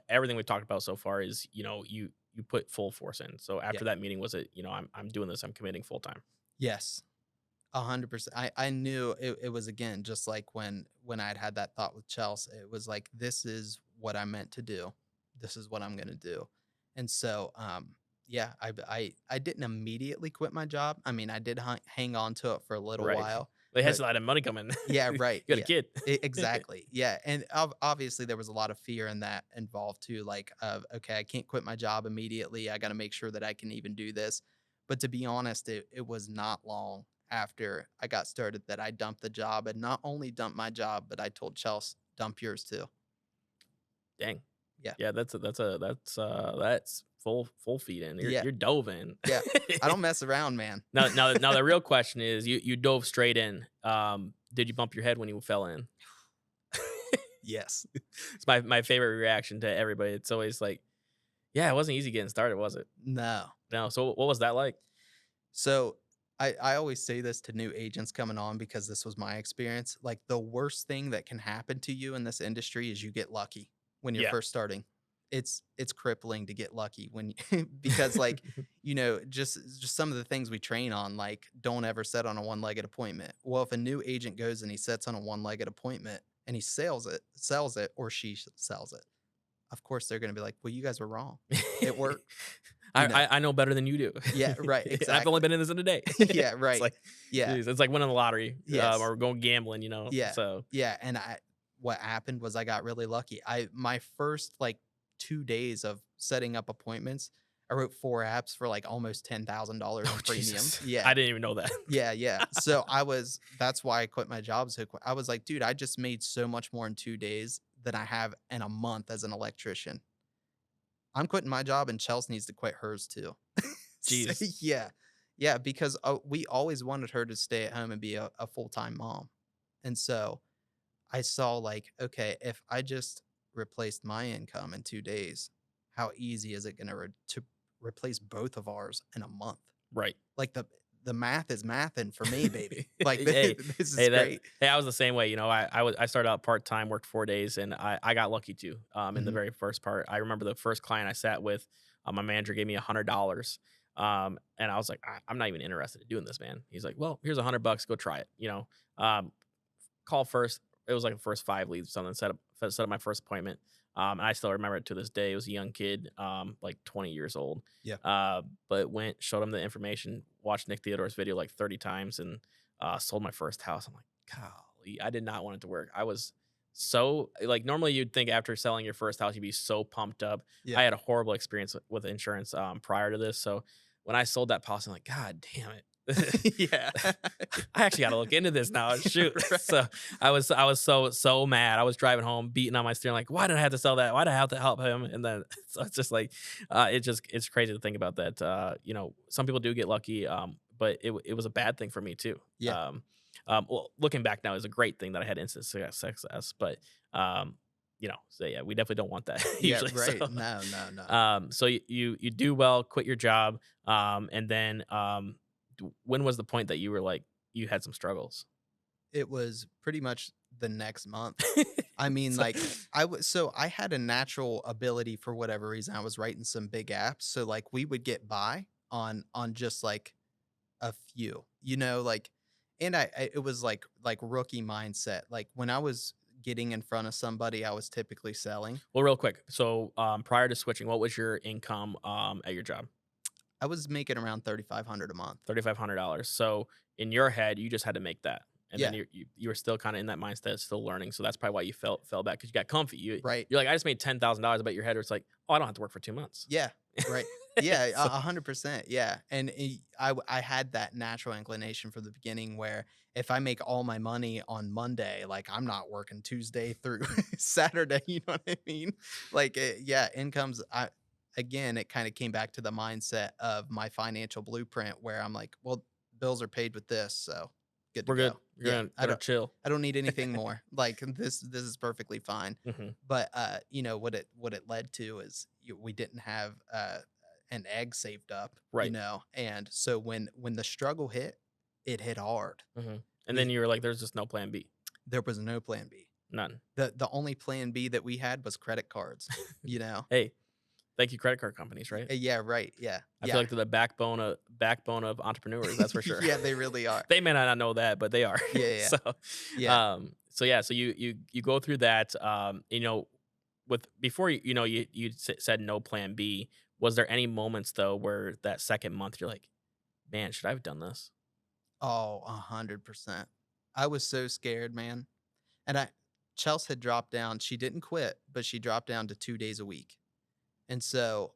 everything we've talked about so far is, you put full force in. So Yeah. after that meeting, was it, I'm doing this, I'm committing full time. Yes. 100%. I knew it was again just like when I'd had that thought with Chelsea. It was like this is what I meant to do. This is what I'm gonna do. And so yeah, I didn't immediately quit my job. I mean, I did hang on to it for a little Right. while, They had but a lot of money coming. yeah, You right. got a Yeah. kid. Exactly. Yeah. And obviously there was a lot of fear in that involved too. Like, okay, I can't quit my job immediately. I got to make sure that I can even do this. But to be honest, it was not long after I got started that I dumped the job and not only dumped my job, but I told Chelsea, dump yours too. Dang. Yeah. Yeah, that's full feed in. You're Yeah. you're dove in. Yeah. I don't mess around, man. Now the real question is, you dove straight in. Did you bump your head when you fell in? Yes. It's my favorite reaction to everybody. It's always like, yeah, it wasn't easy getting started, was it? No. No. So what was that like? So I always say this to new agents coming on because this was my experience. Like the worst thing that can happen to you in this industry is you get lucky when you're Yeah. first starting. it's crippling to get lucky when because like just some of the things we train on, like don't ever set on a one-legged appointment. Well, if a new agent goes and he sets on a one-legged appointment and he sells it, or sells it, of course they're going to be like, well, you guys were wrong, it worked. you know I know better than you do. yeah, right, I've only exactly. been in this in a day. Yeah, It's right. like, Yeah. geez, it's like winning the lottery, Yes. or going gambling. Yeah. So Yeah, and what happened was I got really lucky. My first, like, 2 days of setting up appointments, I wrote 4 apps for, like, almost $10,000 oh in premium. Jesus, Yeah. I didn't even know that. Yeah, yeah. So, that's why I quit my job so quick. I was like, "Dude, I just made so much more in 2 days than I have in a month as an electrician. I'm quitting my job, and Chelsea needs to quit hers too." So, Jeez, yeah. Yeah, because, we always wanted her to stay at home and be a full-time mom. And so I saw like, okay, if I just replaced my income in 2 days, how easy is it gonna to replace both of ours in a month? right. Like the math is mathin' for me, baby. Like hey, this is great. hey, I was the same way. I started out part time, worked 4 days, and I got lucky too. In the Mhm. very first part, I remember the first client I sat with, my manager gave me $100. And I was like, I'm not even interested in doing this, man. He's like, well, here's $100, go try it. Call first. It was like the first 5 leads, something set up my first appointment. And I still remember it to this day. It was a young kid, like 20 years old. Yeah. But went, showed him the information, watched Nick Theodore's video like 30 times, and sold my first house. I'm like, golly, I did not want it to work. I was so like, normally you'd think after selling your first house, you'd be so pumped up. Yeah. I had a horrible experience with insurance prior to this. So when I sold that policy, I'm like, God damn it. Yeah. I actually got to look into this now. Shoot. Right. So I was so mad. I was driving home, beating on my steering, like, why did I have to sell that? Why did I have to help him? And then so it's just like, it's crazy to think about that. Some people do get lucky, but it was a bad thing for me too. Yeah. Well, looking back now, is a great thing that I had instant success, but so yeah, we definitely don't want that Yeah, usually. right. So, No, no, no. so you do well, quit your job, and then when was the point that you were like you had some struggles? It was pretty much the next month. I mean, So- like, I had a natural ability for whatever reason. I was writing some big apps, so like we would get by on just like a few, like, and it was like rookie mindset. Like when I was getting in front of somebody, I was typically selling. well, real quick. So prior to switching, what was your income at your job? I was making around 3,500 a month. $3,500. So in your head, you just had to make that, and Yeah. then you were still kind of in that mindset, still learning. So that's probably why you fell back because you got comfy. Right. You're like, I just made $10,000. But your head was like, oh, I don't have to work for 2 months. Yeah. Right. Yeah. So- 100%. Yeah. And I had that natural inclination from the beginning where if I make all my money on Monday, like I'm not working Tuesday through Saturday. You know what I mean? Like, yeah, incomes. Again, it kind of came back to the mindset of my financial blueprint where I'm like, well, bills are paid with this, so good to We're good. go. You're Yeah, gonna chill. I don't need anything more. Like this is perfectly fine. Mhm. But what it led to is we didn't have an egg saved up, Right. and so when the struggle hit, it hit hard. And then you were like, there's just no plan B. There was no plan B. None. The only plan B that we had was credit cards. Hey, thank you, credit card companies, right? Yeah, right. Yeah, I yeah. feel like they're the backbone of entrepreneurs. That's for sure. Yeah, they really are. They may not know that, but they are. Yeah, yeah. So, Yeah. so you go through that. With before you said no plan B. Was there any moments though where that second month you're like, man, should I have done this? Oh, 100%. I was so scared, man. And Chelsea had dropped down. She didn't quit, but she dropped down to 2 days a week. And so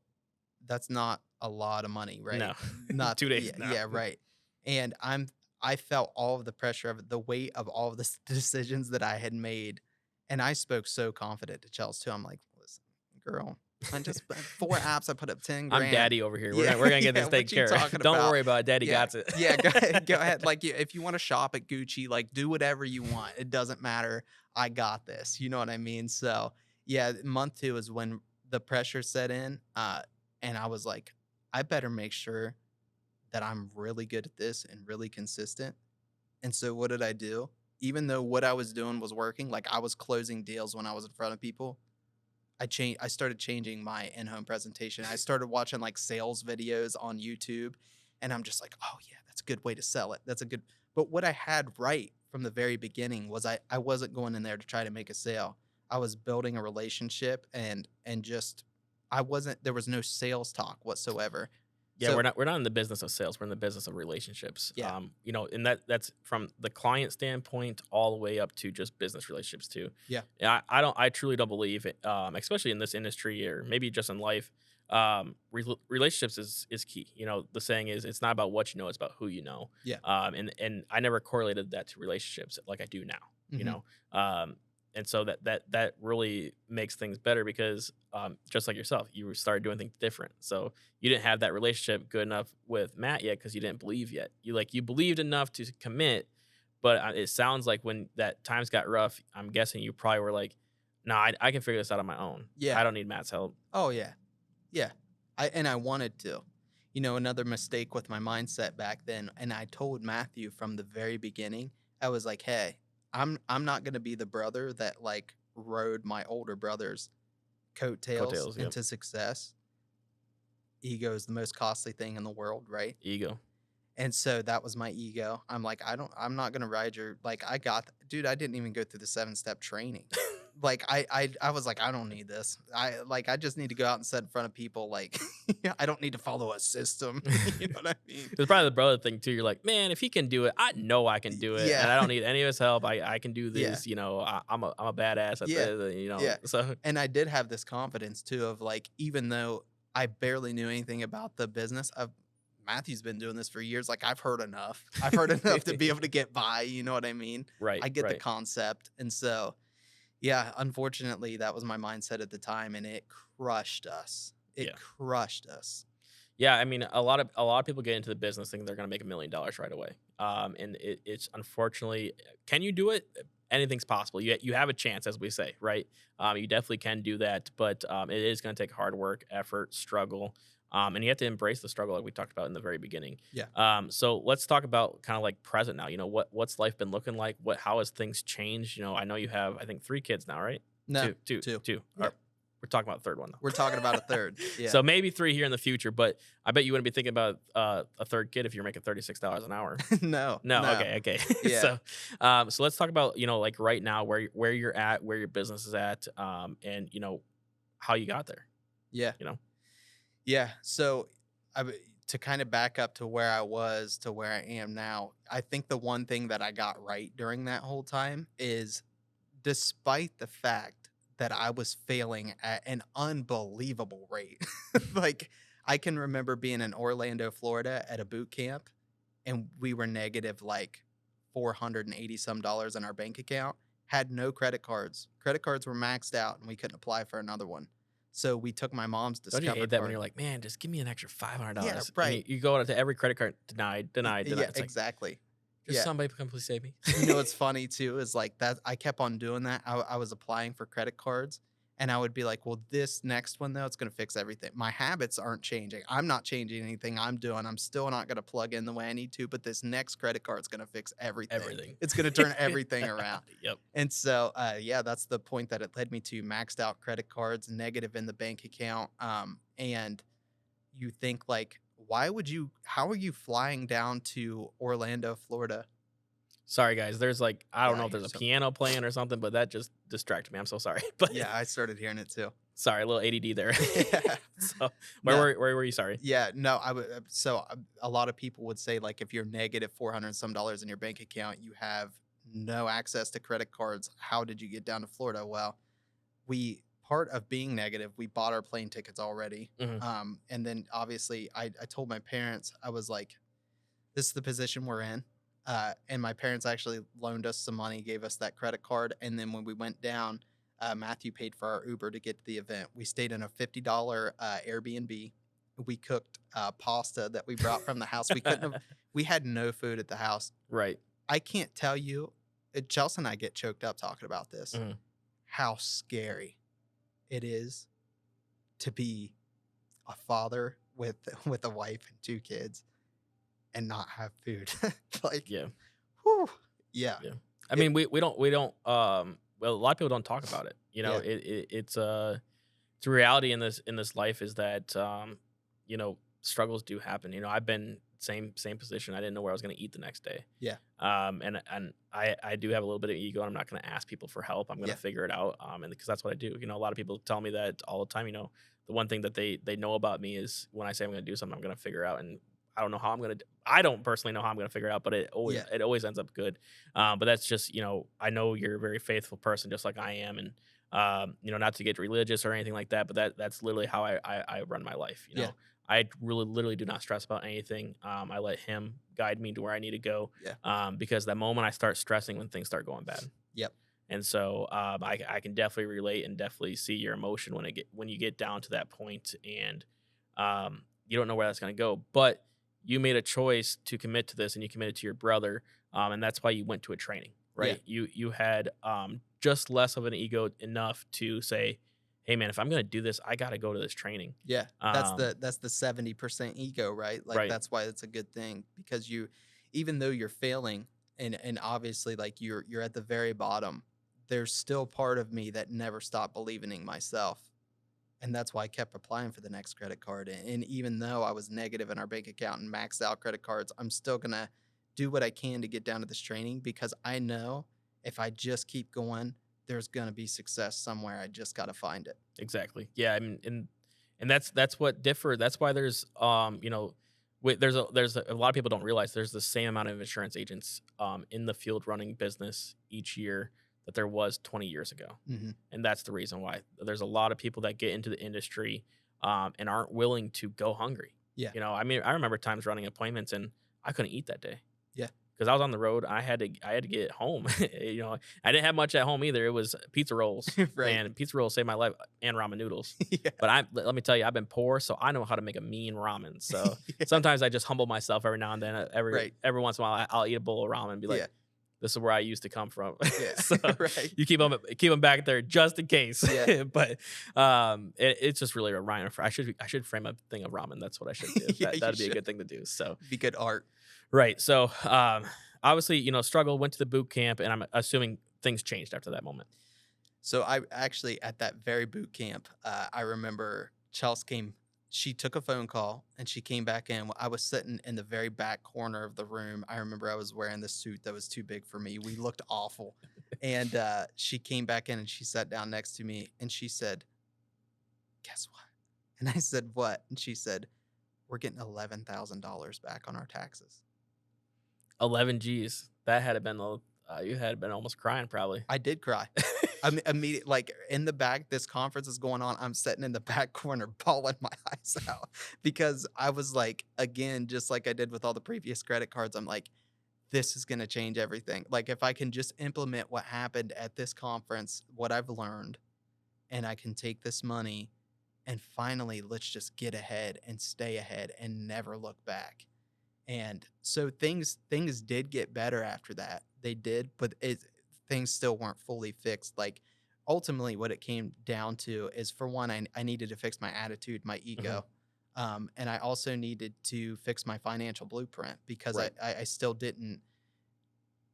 that's not a lot of money, right? No, Not 2 days. Yeah, No. yeah, right. And I felt all of the pressure of it, the weight of all of the decisions that I had made. And I spoke so confident to Chelsea too. I'm like, listen, girl, I just 4 apps. I put up 10 grand. I'm daddy over here. Yeah, We're gonna get this yeah, taken what you care of. talking Don't about? worry about it. Daddy Yeah, got it. yeah, go ahead. Like, if you want to shop at Gucci, like, do whatever you want. It doesn't matter. I got this. You know what I mean? So, yeah, month 2 is when the pressure set in, and I was like, I better make sure that I'm really good at this and really consistent. And so, what did I do? Even though what I was doing was working, like I was closing deals when I was in front of people, I started changing my in-home presentation. I started watching like sales videos on YouTube, and I'm just like, oh yeah, that's a good way to sell it. That's a good. But what I had right from the very beginning was I wasn't going in there to try to make a sale. I was building a relationship, and just I wasn't. There was no sales talk whatsoever. Yeah, So we're not in the business of sales. We're in the business of relationships. yeah, And that's from the client standpoint all the way up to just business relationships too. yeah, Yeah, I truly don't believe it, especially in this industry or maybe just in life. Relationships is key. The saying is it's not about what you know, it's about who you know. yeah. And I never correlated that to relationships like I do now. You Hmm. know, um, and so that really makes things better because just like yourself, you started doing things different. So you didn't have that relationship good enough with Matt yet because you didn't believe yet. You believed enough to commit, but it sounds like when that times got rough, I'm guessing you probably were like, "No, I can figure this out on my own. Yeah. I don't need Matt's help." Oh yeah. Yeah. I wanted to. Another mistake with my mindset back then, and I told Matthew from the very beginning, I was like, "Hey, I'm not going to be the brother that like rode my older brother's coattails Coattails, yep. into success. Ego is the most costly thing in the world, right?" Ego. And so that was my ego. I'm like, I'm not gonna ride your like dude, I didn't even go through the 7-step training. Like I was like, I don't need this. I just need to go out and sit in front of people like I don't need to follow a system. You know what I mean? It's probably the brother thing too. You're like, man, if he can do it, I know I can do it, and Yeah. I don't need any of his help. I can do Yeah. this. I'm a badass at Yeah. this. Yeah. So And I did have this confidence too of like, even though I barely knew anything about the business of Matthew's been doing this for years, like I've heard enough. I've heard enough to be able to get by, you know what I mean? right, I get the right, concept. And so, yeah, unfortunately, that was my mindset at the time and it crushed us. It yeah. crushed us. Yeah, I mean, a lot of people get into the business thinking they're going to make $1 million right away. And it's unfortunately, can you do it? Anything's possible. You have a chance, as we say, right? You definitely can do that, but it is going to take hard work, effort, struggle, and you have to embrace the struggle, like we talked about in the very beginning. Yeah. So let's talk about kind of like present now. What's life been looking like? How has things changed? I know you have, I think, 3 kids now, right? No, Two. two. All right. We're talking about the third one though. We're talking about a third. Yeah. So maybe 3 here in the future, but I bet you wouldn't be thinking about a third kid if you're making $36 an hour. No. No, okay. Yeah. So let's talk about like right now where you're at, where your business is at, and how you got there. Yeah. You know, Yeah. So to kind of back up to where I was to where I am now, I think the one thing that I got right during that whole time is despite the fact that I was failing at an unbelievable rate. Like I can remember being in Orlando, Florida at a boot camp and we were negative like 480 some dollars in our bank account, had no credit cards. Credit cards were maxed out and we couldn't apply for another one. So we took my mom's don't you Discover hate that when card. you're like, man, just give me an extra $500? Yeah, And right. you go out to every credit card, denied. Yeah, It's like, exactly. just Yeah. somebody come please save me. What's funny too is like that I kept on doing that. I was applying for credit cards and I would be like, well, this next one though, it's gonna fix everything. My habits aren't changing. I'm not changing anything I'm doing. I'm still not gonna plug in the way I need to, but this next credit card's gonna fix everything. Everything. It's gonna turn everything around. Yep. And so yeah, that's the point that it led me to maxed out credit cards, negative in the bank account. And you think like, how are you flying down to Orlando, Florida? Sorry, guys. There's like I don't Yeah, know if there's you're a so- piano playing or something, but that just distracted me. I'm so sorry. But Yeah, I started hearing it too. sorry, a little ADD there. Yeah. So No. where were you? Sorry. Yeah, no, I would. So a lot of people would say like if you're negative 400 some dollars in your bank account, you have no access to credit cards. How did you get down to Florida? Well, part of being negative, we bought our plane tickets already. Mhm. And then obviously I told my parents, I was like, this is the position we're in. And my parents actually loaned us some money, gave us that credit card. And then when we went down, Matthew paid for our Uber to get to the event. We stayed in a $50 Airbnb. We cooked pasta that we brought from the house. We had no food at the house. Right. I can't tell you, Chelsea and I get choked up talking about this, Mhm. how scary it is to be a father with a wife and 2 kids and not have food. Like, Yeah. whew, yeah. Yeah. I mean, we don't well, a lot of people don't talk about it. Yeah. It's the reality in this life is that you know, struggles do happen. You know, I've been same position. I didn't know where I was going to eat the next day. Yeah. And I do have a little bit of ego, and I'm not going to ask people for help. I'm going to Yeah. figure it out. And because that's what I do. You know, a lot of people tell me that all the time. You know, the one thing that they know about me is when I say I'm going to do something, I'm going to figure out. And I don't know how I'm going to. I don't personally know how I'm going to figure it out, but Yeah. it always ends up good. But that's just, you know, I know you're a very faithful person, just like I am, and you know, not to get religious or anything like that, but that's literally how I run my life. You Yeah. know, I really literally do not stress about anything. I let him guide me to where I need to go. Yeah. Because the moment I start stressing when things start going bad. Yep. And so I can definitely relate and definitely see your emotion when you get down to that point, and you don't know where that's going to go. But you made a choice to commit to this, and you committed to your brother, and that's why you went to a training, Yeah. right? You had just less of an ego enough to say, "Hey, man, if I'm going to do this, I got to go to this training." Yeah. Um, That's the 70% ego, right? Like right. that's why it's a good thing because you even though you're failing and obviously like you're at the very bottom, there's still part of me that never stopped believing in myself. And that's why I kept applying for the next credit card. And even though I was negative in our bank account and maxed out credit cards, I'm still going to do what I can to get down to this training because I know if I just keep going, there's going to be success somewhere. I just got to find it. Exactly. Yeah, I mean, and that's what differ. That's why there's you know, there's a lot of people don't realize there's the same amount of insurance agents in the field running business each year that there was 20 years ago, Hmm. and that's the reason why there's a lot of people that get into the industry and aren't willing to go hungry. Yeah. You know, I mean, I remember times running appointments and I couldn't eat that day Yeah. because I was on the road. I had to get home. You know, I didn't have much at home either. It was pizza rolls. Right. Man, pizza rolls saved my life, and ramen noodles. Yeah. But let me tell you, I've been poor, so I know how to make a mean ramen. So Yeah. sometimes I just humble myself every now and then. Right. Every once in a while, I'll eat a bowl of ramen and be like, Yeah. "This is where I used to come from." Yeah. So Right. you keep them back there just in case. Yeah. But it's just really a reminder. I should frame a thing of ramen. That's what I should do. Yeah, you That'd be a should. good thing to do. So Be good art. right. So obviously, you know, struggle, went to the boot camp, and I'm assuming things changed after that moment. So I actually at that very boot camp, I remember Chelsea came. She took a phone call and she came back in. I was sitting in the very back corner of the room. I remember I was wearing this suit that was too big for me. We looked awful, and she came back in and she sat down next to me and she said, "Guess what?" And I said, "What?" And she said, "We're getting $11,000 back on our taxes." 11 G's. That had been you had been almost crying probably. I did cry. I'm immediate like in the back. This conference is going on. I'm sitting in the back corner, bawling my eyes out because I was like, again, just like I did with all the previous credit cards. I'm like, this is gonna change everything. Like if I can just implement what happened at this conference, what I've learned, and I can take this money and finally let's just get ahead and stay ahead and never look back. And so things did get better after that. They did, but things still weren't fully fixed. Like ultimately what it came down to is for one, I needed to fix my attitude, my ego. And I also needed to fix my financial blueprint because Right. I still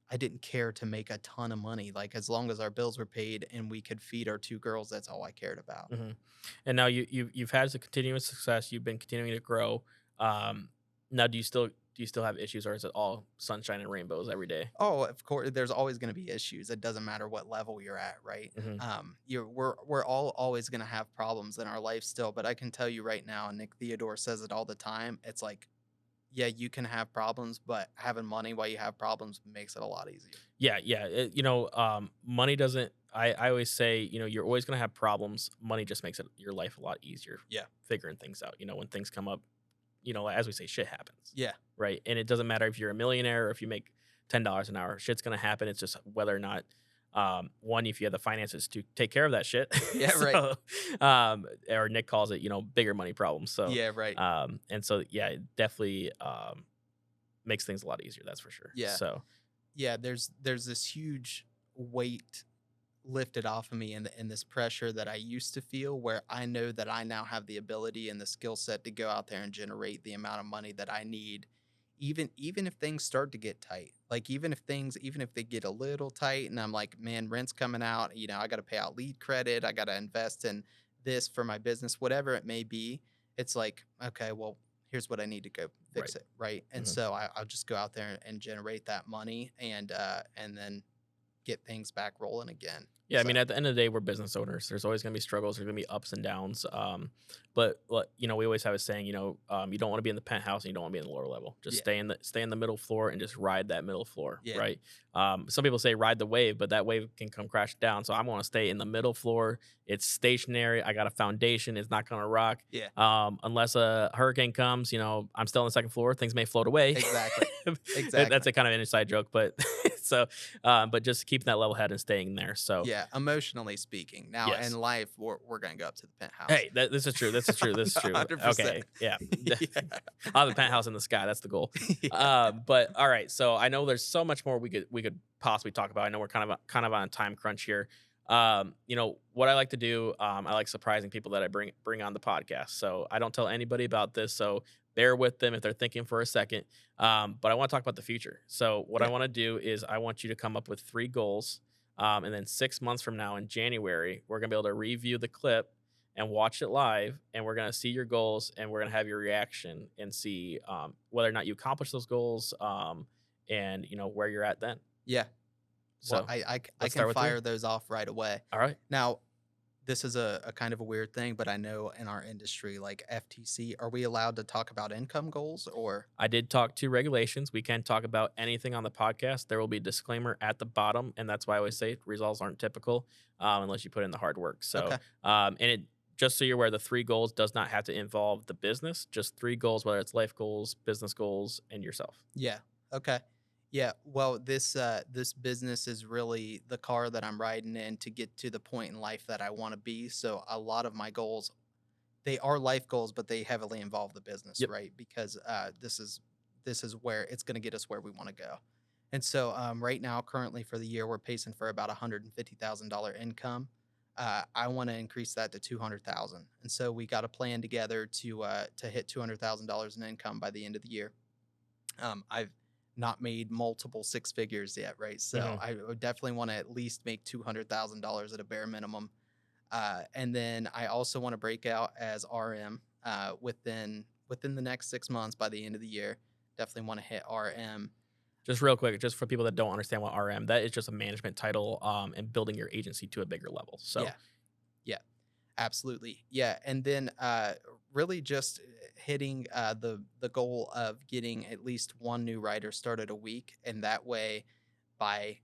I didn't care to make a ton of money. Like as long as our bills were paid and we could feed our two girls, that's all I cared about. Hmm. And now you've had a continuous success. You've been continuing to grow. Now do you still have issues, or is it all sunshine and rainbows every day? Oh, of course, there's always going to be issues. It doesn't matter what level you're at, right? Hmm. We're all always going to have problems in our life still. But I can tell you right now, and Nick Theodore says it all the time. It's like, yeah, you can have problems, but having money while you have problems makes it a lot easier. Yeah, yeah. You know, money doesn't. I always say, you know, you're always gonna have problems. Money just makes your life a lot easier. Yeah. Figuring things out. You know, when things come up, you know, as we say, shit happens. Yeah, Right. And it doesn't matter if you're a millionaire or if you make $10 an hour. Shit's gonna happen. It's just whether or not one, if you have the finances to take care of that shit. Yeah, right. Or Nick calls it, you know, bigger money problems. So yeah, right. and so yeah, it definitely makes things a lot easier, that's for sure. Yeah. So Yeah, there's this huge weight lifted off of me and this pressure that I used to feel where I know that I now have the ability and the skill set to go out there and generate the amount of money that I need even if things start to get tight. Like even if they get a little tight and I'm like, man, rent's coming out, I got to pay out lead credit, I got to invest in this for my business, whatever it may be, it's like, okay, well, here's what I need to go fix Right. it, right? And Mhm. so I'll just go out there and generate that money and then get things back rolling again. Yeah, I So mean, at the end of the day, we're business owners. There's always going to be struggles. There's going to be ups and downs. But you know, we always have a saying. You know, you don't want to be in the penthouse and you don't want to be in the lower level. Just yeah, stay in the middle floor and just ride that middle floor. yeah, Right. Some people say ride the wave, but that wave can come crash down. So I'm going to stay in the middle floor. It's stationary. I got a foundation. It's not going to rock. yeah, Unless a hurricane comes, you know, I'm still on the second floor. Things may float away. exactly, That's exactly. a kind of an inside joke, but so, but just keeping that level head and staying there. So, Yeah, emotionally speaking. Now yes. in life, we're gonna go up to the penthouse. Hey, this is true. This is true. This is true. 100%. Okay, yeah. Yeah. I'll have a penthouse in the sky. That's the goal. Yeah. But all right. So I know there's so much more we could possibly talk about. I know we're kind of on a time crunch here. You know what I like to do. I like surprising people that I bring on the podcast. So I don't tell anybody about this. So bear with them if they're thinking for a second. But I want to talk about the future. So what I Yeah. want to do is I want you to come up with 3 goals. And then 6 months from now in January, we're gonna be able to review the clip and watch it live, and we're gonna see your goals, and we're gonna have your reaction and see whether or not you accomplish those goals, and you know where you're at then. Yeah. So Well, I let's start can with you. fire those off right away. All right. Now, this is a kind of a weird thing, but I know in our industry, like FTC, are we allowed to talk about income goals or? I did talk to regulations. We can talk about anything on the podcast. There will be a disclaimer at the bottom, and that's why I always say results aren't typical unless you put in the hard work. So, Okay. and it just so you're aware, the 3 goals does not have to involve the business. Just 3 goals, whether it's life goals, business goals, and yourself. Yeah. Okay. Yeah. Well, this business is really the car that I'm riding in to get to the point in life that I want to be. So a lot of my goals, they are life goals, but they heavily involve the business, Yep. right? Because this is where it's going to get us where we want to go. And so right now, currently for the year, we're pacing for about $150,000 income. I want to increase that to 200,000, and so we got a plan together to hit $200,000 in income by the end of the year. I've not made multiple 6 figures yet, right? So Mhm. I would definitely want to at least make $200,000 at a bare minimum. And then I also want to break out as RM within the next 6 months by the end of the year. Definitely want to hit RM. Just real quick, just for people that don't understand what RM, that is just a management title and building your agency to a bigger level. So Yeah. Yeah, absolutely. Yeah, and then really just hitting the goal of getting at least 1 new writer started a week, and that way, by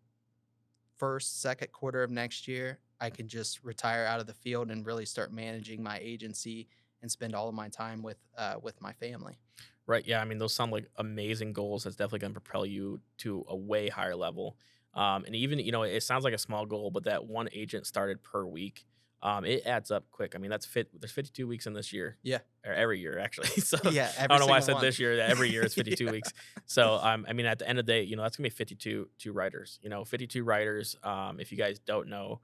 second quarter of next year, I can just retire out of the field and really start managing my agency and spend all of my time with my family. right, yeah, I mean those sound like amazing goals. That's definitely going to propel you to a way higher level. And even you know it sounds like a small goal, but that 1 agent started per week, it adds up quick. I mean there's 52 weeks in this year, Yeah, or every year actually. So yeah. I Every don't know why I single said one. this year. Every year is 52 weeks. So I mean, at the end of the day, you know, that's gonna be 52 writers. You know, 52 writers. If you guys don't know,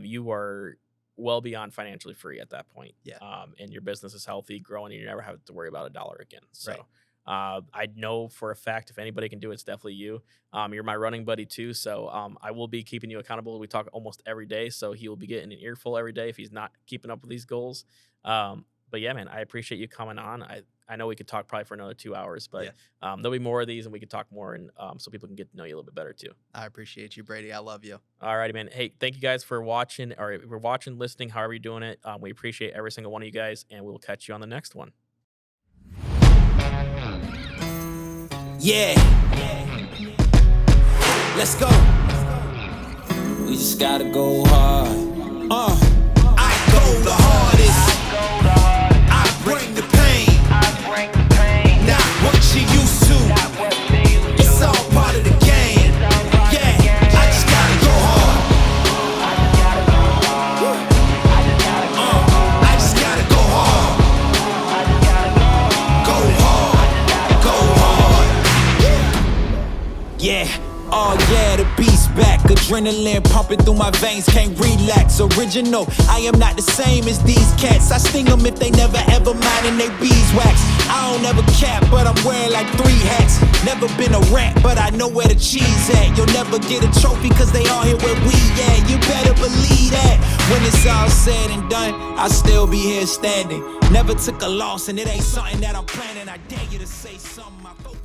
you are well beyond financially free at that point. Yeah. And your business is healthy, growing, and you never have to worry about a dollar again. So. Right. I know for a fact if anybody can do it, it's definitely you. You're my running buddy too, so I will be keeping you accountable. We talk almost every day, so he will be getting an earful every day if he's not keeping up with these goals. But yeah, man, I appreciate you coming on. I know we could talk probably for another 2 hours, but Yeah. There'll be more of these, and we could talk more, and so people can get to know you a little bit better too. I appreciate you, Brady. I love you. All righty, man. Hey, thank you guys for watching, or if you're watching, listening, however you're doing it. We appreciate every single one of you guys, and we'll catch you on the next one. Yeah. Let's go. We just gotta go hard. I go the hardest. I bring the pain. Not what you used to. It's all part of the game. Yeah, I just gotta go hard. I just gotta go hard. Go hard. Go hard. Yeah, oh yeah, the beast back. Adrenaline pumping through my veins, can't relax. Original, I am not the same as these cats. I sting them if they never ever minding they beeswax. I don't ever cap, but I'm wearing like 3 hats. Never been a rat, but I know where the cheese at. You'll never get a trophy, cause they all here where we at. You better believe that. When it's all said and done, I'd still be here standing. Never took a loss, and it ain't something that I'm planning. I dare you to say something.